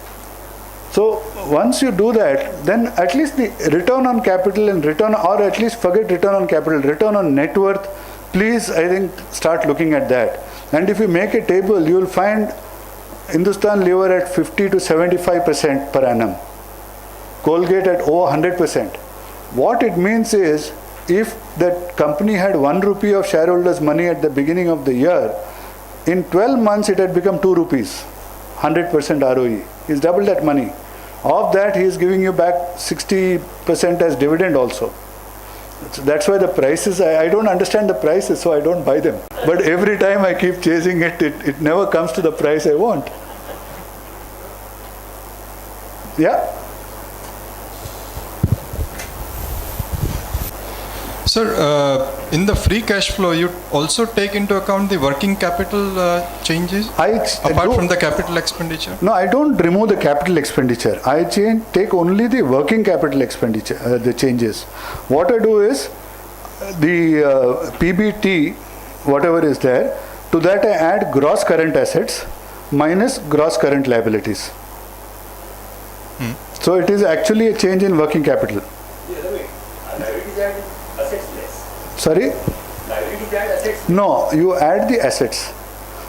So once you do that, then at least the return on capital and or at least forget return on capital, return on net worth, please, I think, start looking at that. And if you make a table, you will find Hindustan Lever at 50 to 75% per annum, Colgate at over 100%. What it means is, if that company had 1 rupee of shareholders' money at the beginning of the year, in 12 months it had become 2 rupees, 100% ROE. He's doubled that money. Of that, he is giving you back 60% as dividend also. So that's why the prices, I don't understand the prices, so I don't buy them. But every time I keep chasing it, it never comes to the price I want. Yeah? Sir, in the free cash flow, you also take into account the working capital changes apart from the capital expenditure? No, I don't remove the capital expenditure. I take only the working capital expenditure, the changes. What I do is, the PBT, whatever is there, to that I add gross current assets minus gross current liabilities. So it is actually a change in working capital. Sorry? No, you add the assets.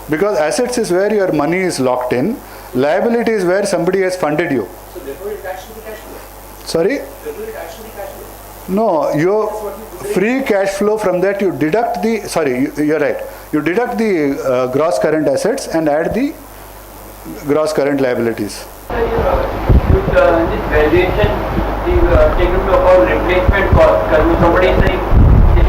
Because assets is where your money is locked in. Liability is where somebody has funded you. So therefore it adds to the cash flow. Sorry? Therefore it adds to the cash flow. No, your free cash flow, from that you deduct the, you're right. You deduct the gross current assets and add the gross current liabilities. This valuation take into account replacement cost, because somebody is saying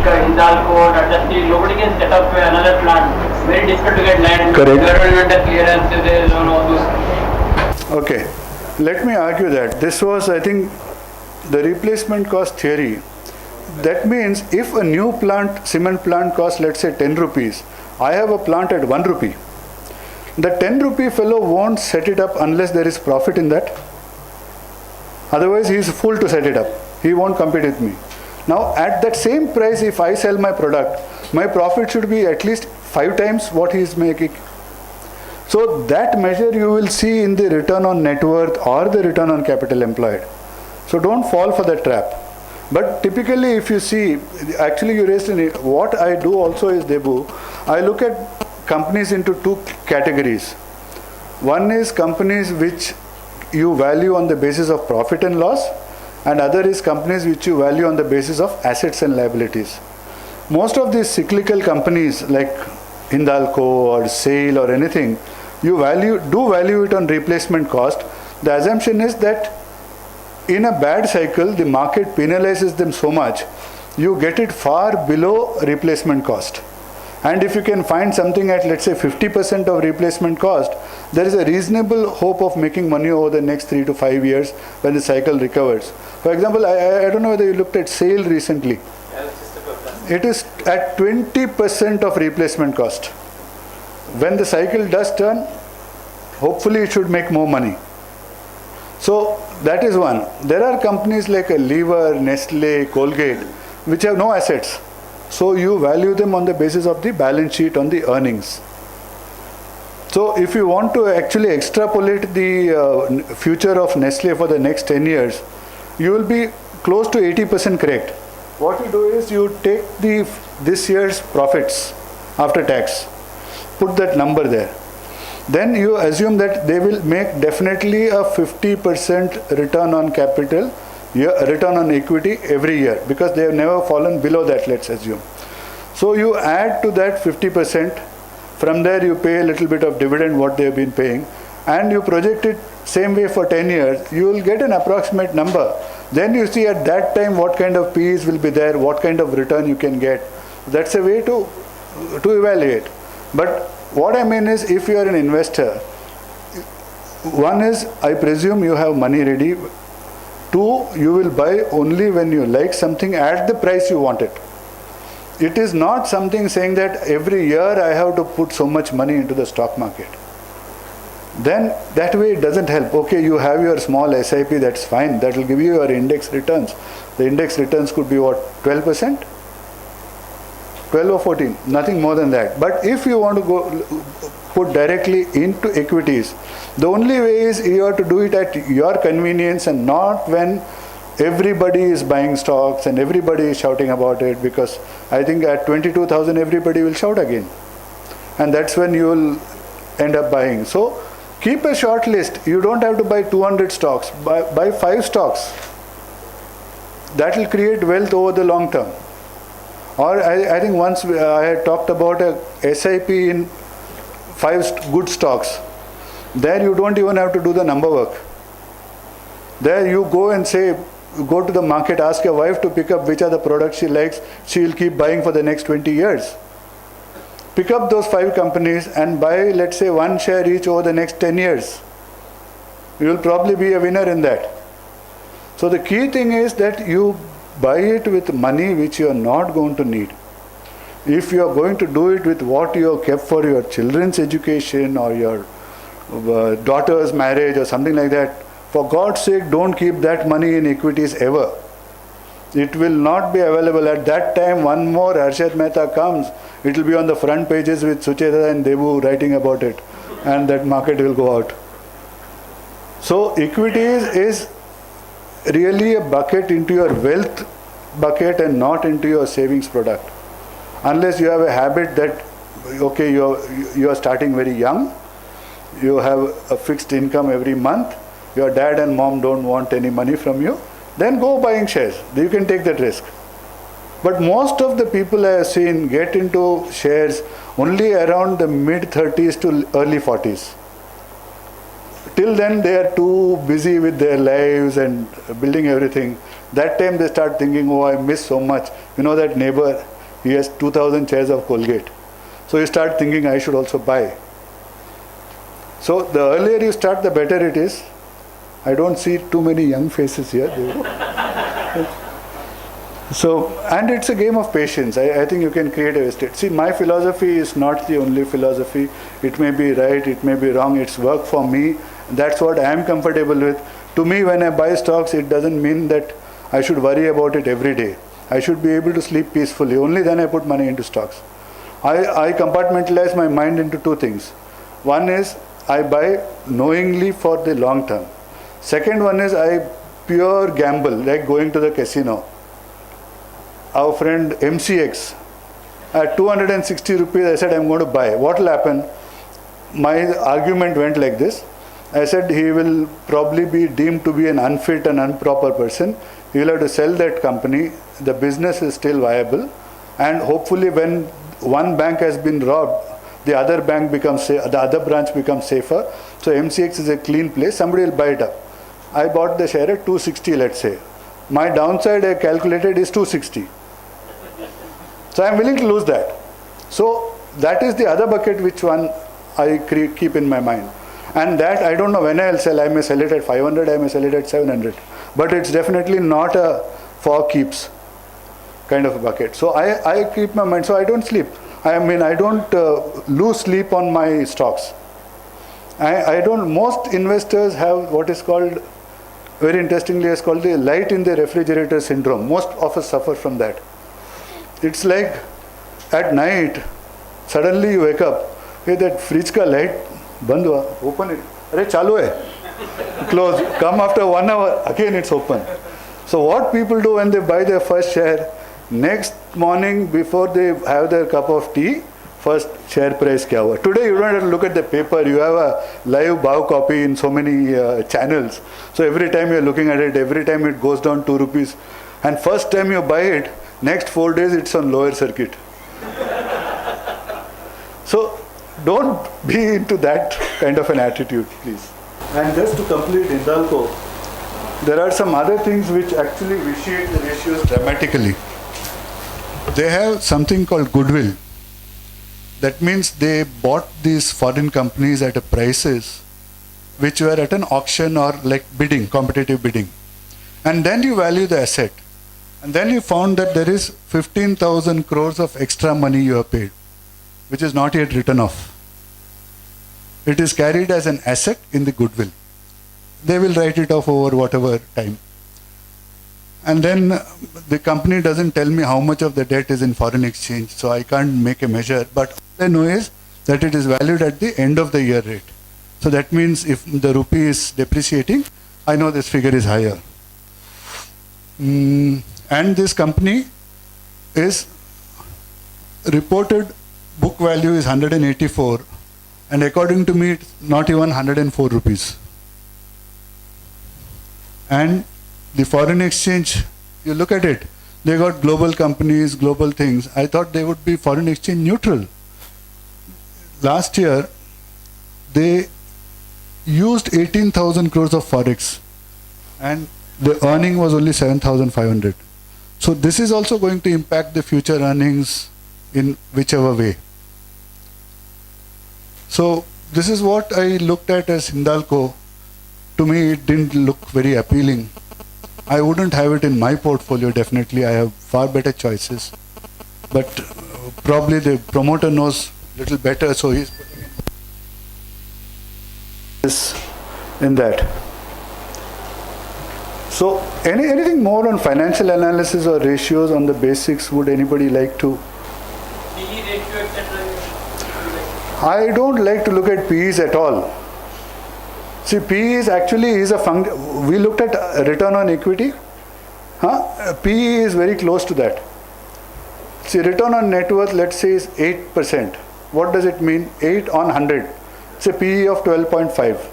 Hindalco, Tata Steel, nobody can set up another plant. Very difficult to get land. Correct. Environmental clearances and all those. Okay, let me argue that. This was, I think, the replacement cost theory. That means if a new plant, cement plant costs, let's say 10 rupees, I have a plant at 1 rupee. The 10 rupee fellow won't set it up unless there is profit in that. Otherwise, he is fool to set it up. He won't compete with me. Now, at that same price, if I sell my product, my profit should be at least 5 times what he is making. So that measure you will see in the return on net worth or the return on capital employed. So don't fall for that trap. But typically, if you see, actually you raised what I do also is, Debu, I look at companies into two categories. One is companies which you value on the basis of profit and loss, and other is companies which you value on the basis of assets and liabilities. Most of these cyclical companies like Hindalco or SAIL or anything, you do value it on replacement cost. The assumption is that in a bad cycle, the market penalizes them so much, you get it far below replacement cost. And if you can find something at, let's say, 50% of replacement cost, there is a reasonable hope of making money over the next 3 to 5 years when the cycle recovers. For example, I don't know whether you looked at SAIL recently. It is at 20% of replacement cost. When the cycle does turn, hopefully it should make more money. So that is one. There are companies like a Lever, Nestle, Colgate, which have no assets. So you value them on the basis of the balance sheet on the earnings. So if you want to actually extrapolate the future of Nestle for the next 10 years, you will be close to 80% correct. What you do is you take this year's profits after tax, put that number there. Then you assume that they will make definitely a 50% return on capital, return on equity every year, because they have never fallen below that, let's assume. So you add to that 50%, from there you pay a little bit of dividend what they have been paying, and you project it same way for 10 years, you will get an approximate number. Then you see at that time what kind of P's will be there, what kind of return you can get. That's a way to evaluate. But what I mean is, if you are an investor, one is, I presume you have money ready. Two, you will buy only when you like something at the price you want it. It is not something saying that every year I have to put so much money into the stock market. Then that way it doesn't help. Okay, you have your small SIP, that's fine. That will give you your index returns. The index returns could be what, 12%? 12 or 14, nothing more than that. But if you want to go put directly into equities, the only way is you have to do it at your convenience and not when everybody is buying stocks and everybody is shouting about it, because I think at 22,000 everybody will shout again. And that's when you will end up buying. So keep a short list. You don't have to buy 200 stocks. Buy 5 stocks. That will create wealth over the long term. Or I think once I had talked about a SIP in 5 good stocks. There you don't even have to do the number work. There you go and say, go to the market, ask your wife to pick up which are the products she likes. She will keep buying for the next 20 years. Pick up those 5 companies and buy, let's say, 1 share each over the next 10 years. You will probably be a winner in that. So the key thing is that you buy it with money which you are not going to need. If you are going to do it with what you have kept for your children's education or your daughter's marriage or something like that, for God's sake, don't keep that money in equities ever. It will not be available. At that time, one more Harshad Mehta comes, it will be on the front pages with Sucheta and Debu writing about it, and that market will go out. So equities is really a bucket into your wealth bucket and not into your savings product. Unless you have a habit that, okay, you are starting very young, you have a fixed income every month, your dad and mom don't want any money from you, then go buying shares. You can take that risk. But most of the people I have seen get into shares only around the mid-30s to early 40s. Till then they are too busy with their lives and building everything. That time they start thinking, oh, I miss so much. You know that neighbor, he has 2,000 shares of Colgate. So you start thinking, I should also buy. So the earlier you start, the better it is. I don't see too many young faces here. So, and it's a game of patience. I think you can create a state. See, my philosophy is not the only philosophy. It may be right, it may be wrong. It's work for me. That's what I am comfortable with. To me, when I buy stocks, it doesn't mean that I should worry about it every day. I should be able to sleep peacefully. Only then I put money into stocks. I compartmentalize my mind into 2 things. One is I buy knowingly for the long term. Second one is I pure gamble, like going to the casino. our friend MCX. At 260 rupees, I said, I'm going to buy. What will happen? My argument went like this. I said, he will probably be deemed to be an unfit and improper person. He will have to sell that company. The business is still viable. And hopefully when one bank has been robbed, the other bank becomes the other branch becomes safer. So MCX is a clean place. Somebody will buy it up. I bought the share at 260, let's say. My downside I calculated is 260. So I'm willing to lose that. So that is the other bucket which one I keep in my mind. And that I don't know when I'll sell. I may sell it at 500, I may sell it at 700. But it's definitely not a for keeps kind of a bucket. So I keep my mind. So I don't sleep. I mean, I don't lose sleep on my stocks. I don't, most investors have what is called, very interestingly, it's called the light in the refrigerator syndrome. Most of us suffer from that. It's like at night, suddenly you wake up, hey, that fridge ka light band hua, open it. Arey, chalu hai. Close. Come after 1 hour, again it's open. So what people do when they buy their first share, next morning before they have their cup of tea, first share price kya hua. Today you don't have to look at the paper, you have a live bow copy in so many channels. So every time you're looking at it, every time it goes down 2 rupees. And first time you buy it, next 4 days it's on lower circuit. So don't be into that kind of an attitude, please. And just to complete Hindalco, there are some other things which actually vitiate the ratios dramatically. They have something called goodwill. That means they bought these foreign companies at a prices which were at an auction or like bidding, competitive bidding. And then you value the asset. And then you found that there is 15,000 crores of extra money you have paid, which is not yet written off. It is carried as an asset in the goodwill. They will write it off over whatever time. And then the company doesn't tell me how much of the debt is in foreign exchange, so I can't make a measure. But all I know is that it is valued at the end of the year rate. So that means if the rupee is depreciating, I know this figure is higher. And this company is reported book value is 184, and according to me, it's not even 104 rupees. And the foreign exchange, you look at it, they got global companies, global things. I thought they would be foreign exchange neutral. Last year, they used 18,000 crores of forex, and the earning was only 7,500. So this is also going to impact the future earnings in whichever way. So this is what I looked at as Hindalco. To me, it didn't look very appealing. I wouldn't have it in my portfolio, definitely. I have far better choices. But probably the promoter knows a little better, so he's putting this in that. So anything more on financial analysis or ratios on the basics, would anybody like to? PE ratio, etc. I don't like to look at PEs at all. See, PE is actually a function. We looked at return on equity. PE is very close to that. See, return on net worth, let's say, is 8%. What does it mean? 8 on 100. It's a PE of 12.5.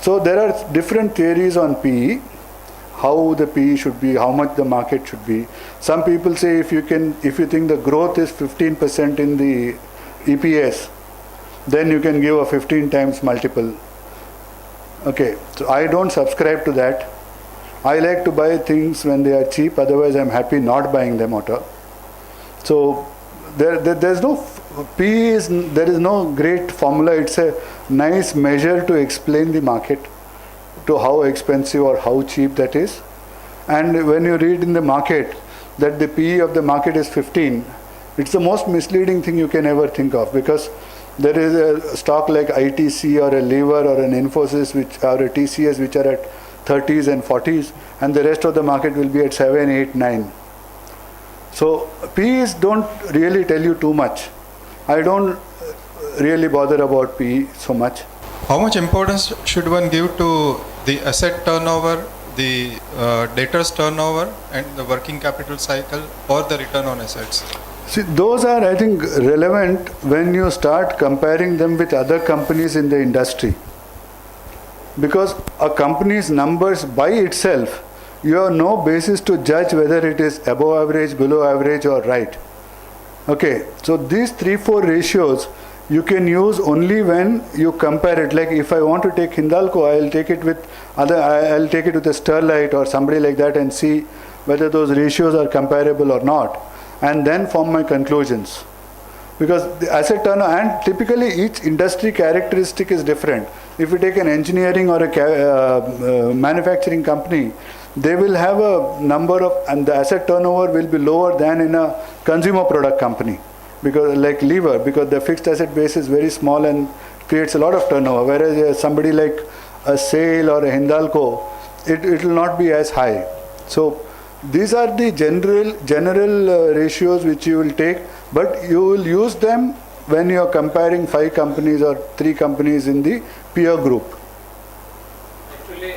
So there are different theories on PE, how the PE should be, how much the market should be. Some people say if you think the growth is 15% in the EPS, then you can give a 15 times multiple. Okay, so I don't subscribe to that. I like to buy things when they are cheap, otherwise I'm happy not buying them at all. So there's no PE, there is no great formula. It's a nice measure to explain the market, to how expensive or how cheap that is. And when you read in the market that the PE of the market is 15, it's the most misleading thing you can ever think of, because there is a stock like ITC or a Lever or an Infosys or a TCS which are at 30s and 40s, and the rest of the market will be at 7, 8, 9. So PEs don't really tell you too much. I don't really bother about PE so much. How much importance should one give to the asset turnover the debtors turnover and the working capital cycle or the return on assets? See, those are, I think, relevant when you start comparing them with other companies in the industry. Because a company's numbers by itself, you have no basis to judge whether it is above average, below average, or right. Okay, so these 3-4 ratios you can use only when you compare it. Like if I want to take Hindalco, I'll take it with a Sterlite or somebody like that and see whether those ratios are comparable or not, and then form my conclusions. Because the asset turnover, and typically each industry characteristic is different. If you take an engineering or a manufacturing company, they will have a number of, and the asset turnover will be lower than in a consumer product company, because like lever, because the fixed asset base is very small and creates a lot of turnover, whereas somebody like a SAIL or a Hindalco, it will not be as high. So these are the general ratios which you will take, but you will use them when you are comparing 5 companies or 3 companies in the peer group. Actually,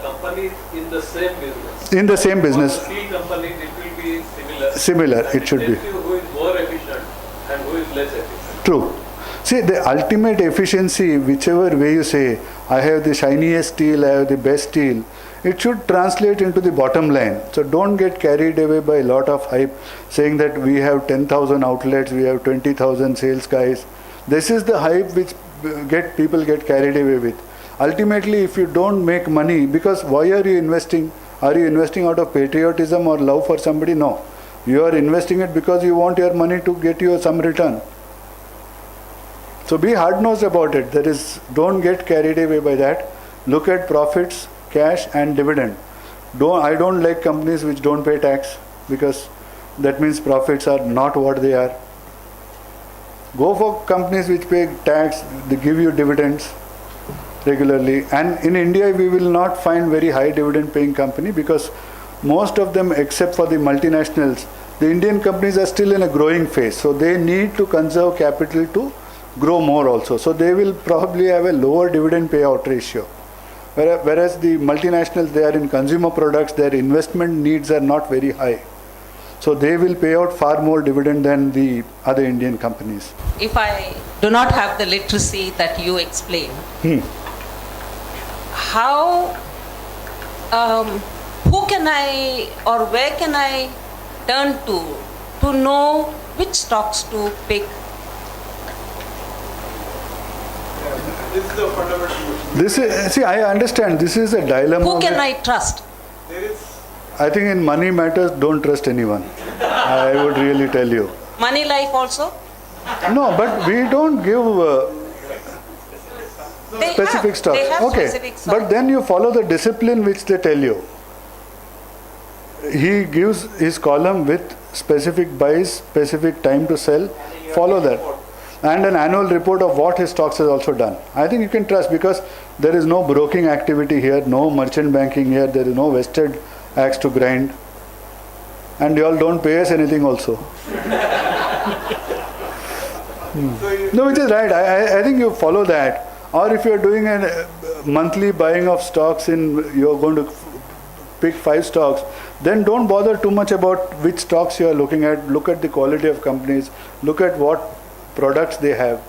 companies in the same business. In the same business. For the C companies, it will be similar. Similar, it should be. Tells you who is more efficient and who is less efficient. True. See, the ultimate efficiency, whichever way you say, I have the shiniest steel, I have the best steel, it should translate into the bottom line. So don't get carried away by a lot of hype saying that we have 10,000 outlets, we have 20,000 sales guys. This is the hype which people get carried away with. Ultimately, if you don't make money, because why are you investing? Are you investing out of patriotism or love for somebody? No. You are investing it because you want your money to get you some return. So be hard-nosed about it. Don't get carried away by that. Look at profits, cash and dividend. I don't like companies which don't pay tax, because that means profits are not what they are. Go for companies which pay tax, they give you dividends regularly. And in India, we will not find very high dividend paying company, because most of them, except for the multinationals, the Indian companies are still in a growing phase. So they need to conserve capital to grow more also. So they will probably have a lower dividend payout ratio. Whereas the multinationals, they are in consumer products, their investment needs are not very high. So they will pay out far more dividend than the other Indian companies. If I do not have the literacy that you explain, how, who can I or where can I turn to know which stocks to pick? This is a fundamental. See, I understand. This is a dilemma. Who can I trust? I think in money matters, don't trust anyone. I would really tell you. Money life also? No, but we don't give specific stocks. They have Okay, specific stocks. but then you follow the discipline which they tell you. He gives his column with specific buys, specific time to sell. Follow that. And an annual report of what his stocks has also done. I think you can trust, because there is no broking activity here, no merchant banking here, there is no vested axe to grind. And you all don't pay us anything also. No, which is right. I think you follow that. Or if you're doing a monthly buying of stocks, you're going to pick 5 stocks, then don't bother too much about which stocks you are looking at. Look at the quality of companies, look at what products they have.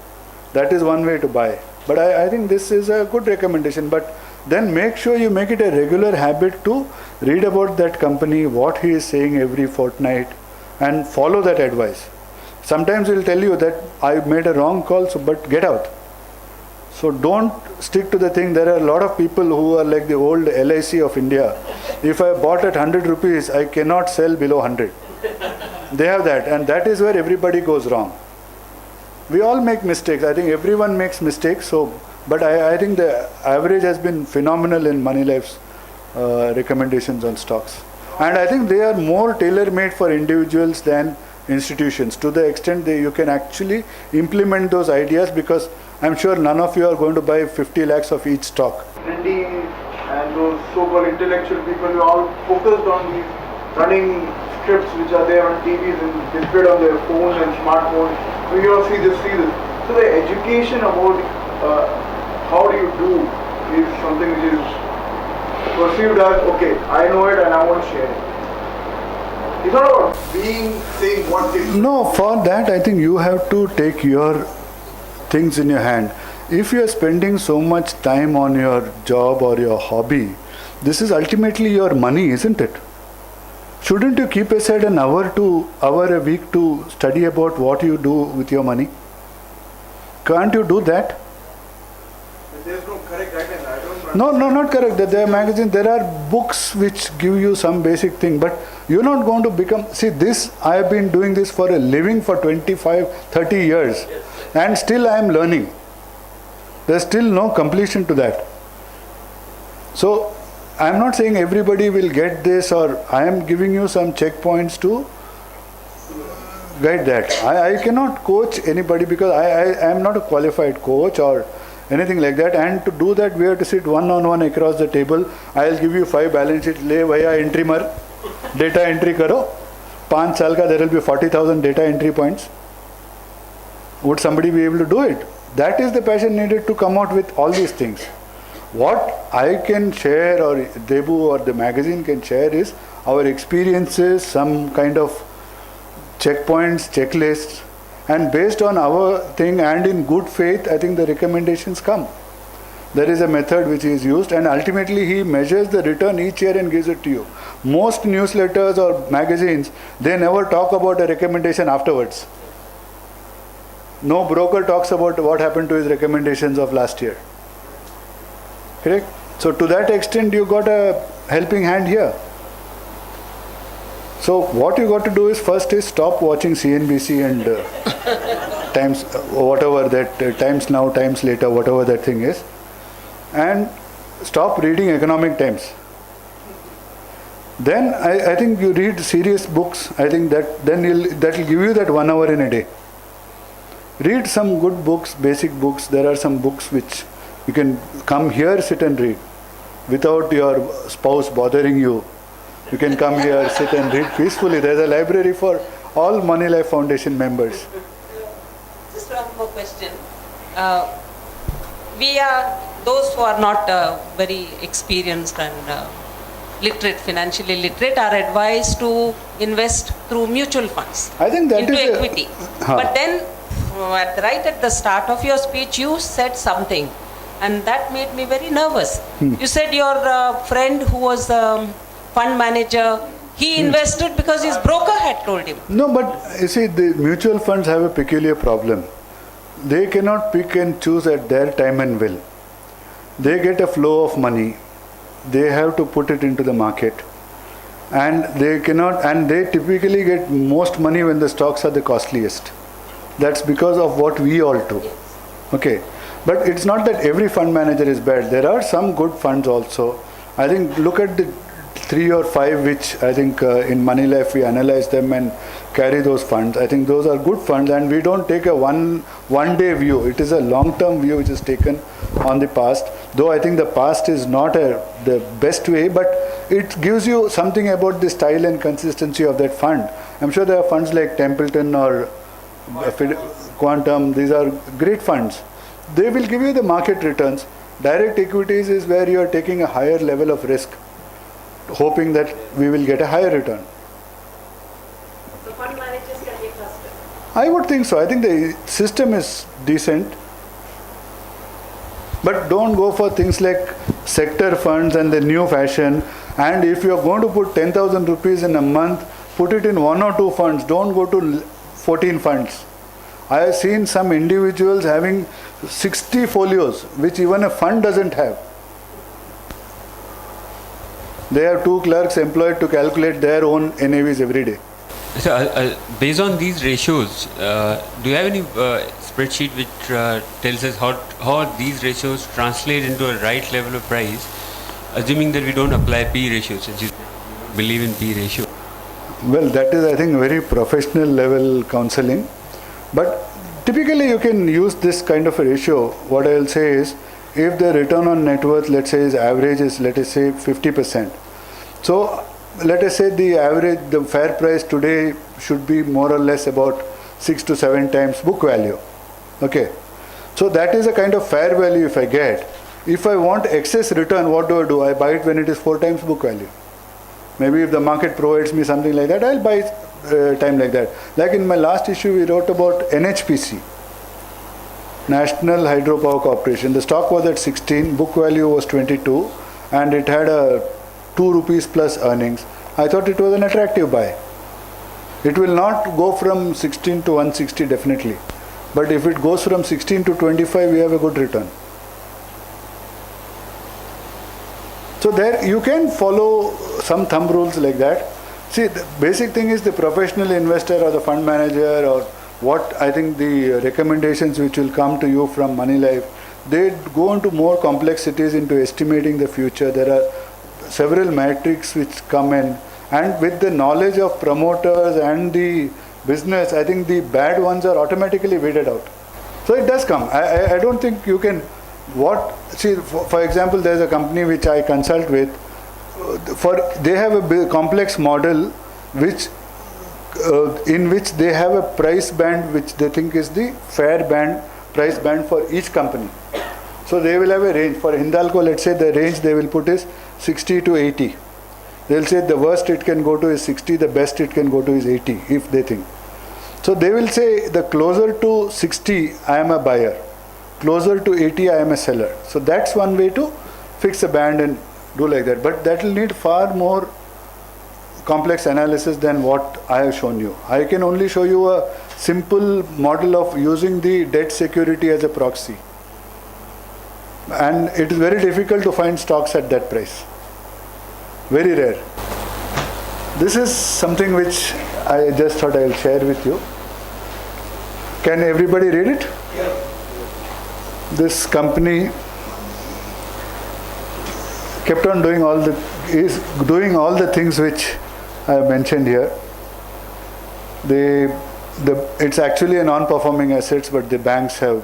That is one way to buy. But I think this is a good recommendation. But then make sure you make it a regular habit to read about that company, what he is saying every fortnight, and follow that advice. Sometimes he will tell you that I made a wrong call, but get out. So don't stick to the thing. There are a lot of people who are like the old LIC of India. If I bought at 100 rupees, I cannot sell below 100. They have that, and that is where everybody goes wrong. We all make mistakes. I think everyone makes mistakes. But I think the average has been phenomenal in Moneylife's recommendations on stocks. And I think they are more tailor-made for individuals than institutions, to the extent that you can actually implement those ideas, because I'm sure none of you are going to buy 50 lakhs of each stock. Trendy and those so-called intellectual people who are all focused on these running scripts which are there on TVs and displayed on their phones and smartphones. So you all see this. So the education about how do you do is something which is perceived as, okay, I know it and I won't share it. It's not about saying what they do. No, for that I think you have to take your things in your hand. If you are spending so much time on your job or your hobby, this is ultimately your money, isn't it? Shouldn't you keep aside an hour a week to study about what you do with your money? Can't you do that? There's no correct guidance. I don't No, not correct. There are magazines, there are books which give you some basic thing, but you're not going to become, see this, I have been doing this for a living for 25, 30 years and still I am learning. There's still no completion to that. So, I am not saying everybody will get this, or I am giving you some checkpoints to guide that. I cannot coach anybody because I am not a qualified coach or anything like that, and to do that we have to sit one-on-one across the table. I'll give you 5 balance sheets, le bhaiya entry mar, data entry karo, 5 saal ka there will be 40,000 data entry points. Would somebody be able to do it? That is the passion needed to come out with all these things. What I can share, or Debu or the magazine can share, is our experiences, some kind of checkpoints, checklists, and based on our thing and in good faith, I think the recommendations come. There is a method which is used, and ultimately he measures the return each year and gives it to you. Most newsletters or magazines, they never talk about a recommendation afterwards. No broker talks about what happened to his recommendations of last year. Correct? So to that extent you got a helping hand here. So what you got to do is first is stop watching CNBC and Times, whatever that, Times Now, Times Later, whatever that thing is, and stop reading Economic Times. Then I think you read serious books. I think that will give you that 1 hour in a day. Read some good books, basic books. There are some books which you can come here, sit and read without your spouse bothering you. You can come here, sit and read peacefully. There's a library for all Money Life Foundation members. Just one more question. We are those who are not very experienced and literate, financially literate, are advised to invest through mutual funds. I think that into is equity. But then, right at the start of your speech, you said something, and that made me very nervous. You said your friend who was fund manager, he invested because his broker had told him. No, but you see, the mutual funds have a peculiar problem. They cannot pick and choose at their time and will. They get a flow of money. They have to put it into the market. And they typically get most money when the stocks are the costliest. That's because of what we all do. Okay. But it's not that every fund manager is bad. There are some good funds also. I think look at the 3 or 5 which I think in Money Life we analyze them and carry those funds. I think those are good funds, and we don't take a one day view. It is a long-term view which is taken on the past. Though I think the past is not the best way, but it gives you something about the style and consistency of that fund. I'm sure there are funds like Templeton or Quantum. These are great funds. They will give you the market returns. Direct equities is where you are taking a higher level of risk, hoping that we will get a higher return. So fund managers can be trusted? I would think so. I think the system is decent. But don't go for things like sector funds and the new fashion. And if you are going to put 10,000 rupees in a month, put it in 1 or 2 funds. Don't go to 14 funds. I have seen some individuals having 60 folios, which even a fund doesn't have. They have 2 clerks employed to calculate their own NAVs every day. So, based on these ratios, do you have any spreadsheet which tells us how these ratios translate into a right level of price, assuming that we don't apply P ratios, since you believe in P ratio? Well, that is, I think, very professional level counseling. But typically you can use this kind of a ratio. What I will say is, if the return on net worth, let's say, is average is, let us say, 50%. So, let us say the fair price today should be more or less about 6 to 7 times book value. Okay. So that is a kind of fair value if I get. If I want excess return, what do? I buy it when it is 4 times book value. Maybe if the market provides me something like that, I'll buy time like that. Like in my last issue, we wrote about NHPC, National Hydropower Corporation. The stock was at 16, book value was 22, and it had a 2 rupees plus earnings. I thought it was an attractive buy. It will not go from 16 to 160 definitely. But if it goes from 16 to 25, we have a good return. So there you can follow some thumb rules like that. See, the basic thing is the professional investor or the fund manager, or what I think the recommendations which will come to you from Moneylife, they go into more complexities into estimating the future. There are several metrics which come in, and with the knowledge of promoters and the business, I think the bad ones are automatically weeded out. So it does come. I don't think you can, for example, there's a company which I consult with, they have a complex model which in which they have a price band which they think is the fair price band for each company. So they will have a range. For Hindalco, let's say the range they will put is 60 to 80. They'll say the worst it can go to is 60, the best it can go to is 80, if they think. So they will say the closer to 60, I am a buyer. Closer to 80, I am a seller. So that's one way to fix a band and do like that. But that will need far more complex analysis than what I have shown you. I can only show you a simple model of using the debt security as a proxy. And it is very difficult to find stocks at that price. Very rare. This is something which I just thought I will share with you. Can everybody read it? Yeah. This company kept on doing all the things which I have mentioned here. It's actually a non-performing assets, but the banks have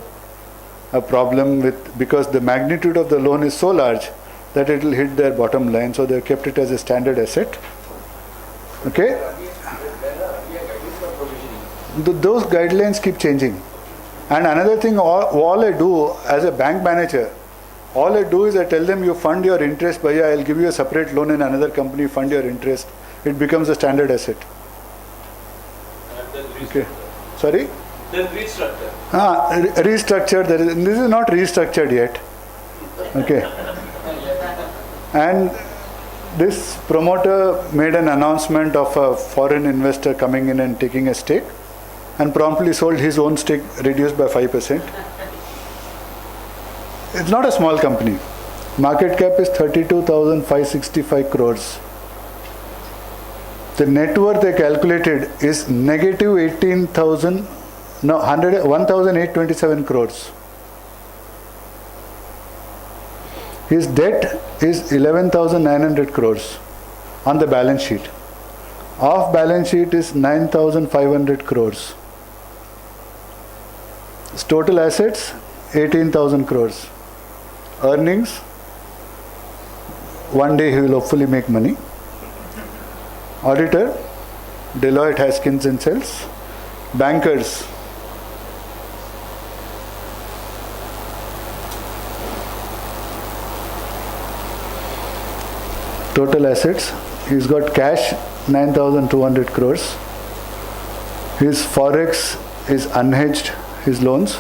a problem with, because the magnitude of the loan is so large that it will hit their bottom line, so they have kept it as a standard asset. Okay? Those guidelines keep changing. And another thing, all I do as a bank manager, all I do is I tell them, you fund your interest, Bhaiya, I'll give you a separate loan in another company, fund your interest. It becomes a standard asset. Okay. Sorry? Then restructure. Restructured. This is not restructured yet. Okay. And this promoter made an announcement of a foreign investor coming in and taking a stake, and promptly sold his own stake, reduced by 5%. It's not a small company. Market cap is 32,565 crores. The net worth they calculated is negative 1,827 crores. His debt is 11,900 crores on the balance sheet. Off balance sheet is 9,500 crores. His total assets 18,000 crores. Earnings, one day he will hopefully make money. Auditor, Deloitte Haskins and Sells. Bankers, total assets, he's got cash 9,200 crores. His forex is unhedged, his loans.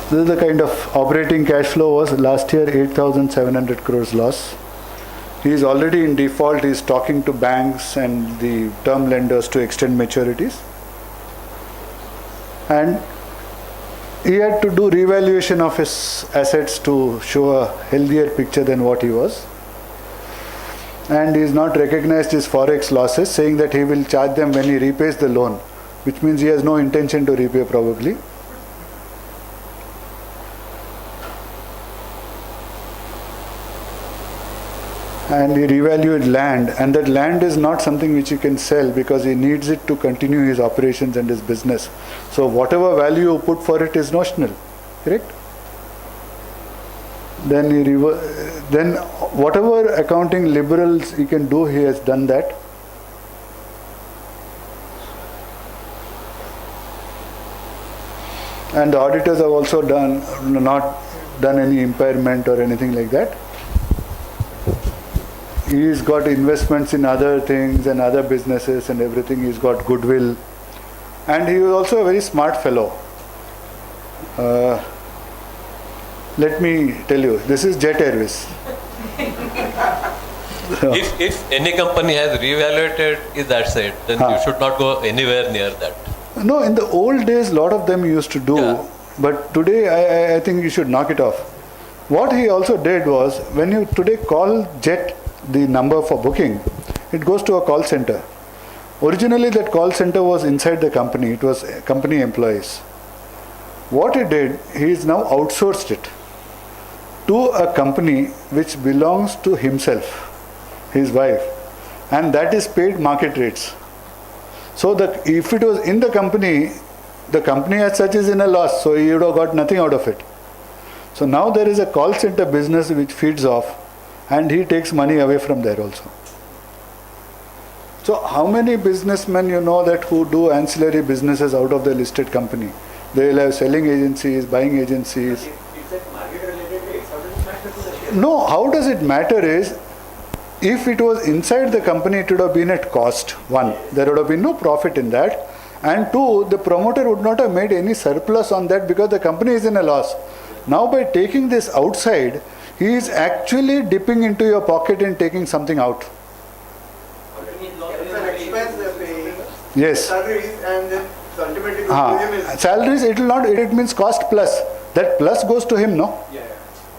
This is the kind of operating cash flow was last year 8,700 crores loss. He is already in default. He is talking to banks and the term lenders to extend maturities. And he had to do revaluation of his assets to show a healthier picture than what he was. And he has not recognized his forex losses, saying that he will charge them when he repays the loan, which means he has no intention to repay probably. And he revalued land, and that land is not something which he can sell because he needs it to continue his operations and his business. So whatever value you put for it is notional, correct? Then then whatever accounting liberals he can do, he has done that. And the auditors have also not done any impairment or anything like that. He's got investments in other things and other businesses and everything. He's got goodwill. And he was also a very smart fellow. Let me tell you, this is Jet Airways. If any company has reevaluated its asset, then you should not go anywhere near that. No, in the old days, a lot of them used to do. Yeah. But today, I think you should knock it off. What he also did was, when you today call Jet, the number for booking, it goes to a call center. Originally, that call center was inside the company. It was company employees. What he did, he has now outsourced it to a company which belongs to himself, his wife, and that is paid market rates. So if it was in the company as such is in a loss, so he would have got nothing out of it. So now there is a call center business which feeds off, and he takes money away from there also. So how many businessmen you know that who do ancillary businesses out of the listed company? They will have selling agencies, buying agencies. No, how does it matter is, if it was inside the company, it would have been at cost. One, there would have been no profit in that. And two, the promoter would not have made any surplus on that because the company is in a loss. Now by taking this outside, he is actually dipping into your pocket and taking something out. It's an expense they're paying. Yes. Salaries and then ultimately goes to him. Salaries, it means cost plus. That plus goes to him, no? Yeah.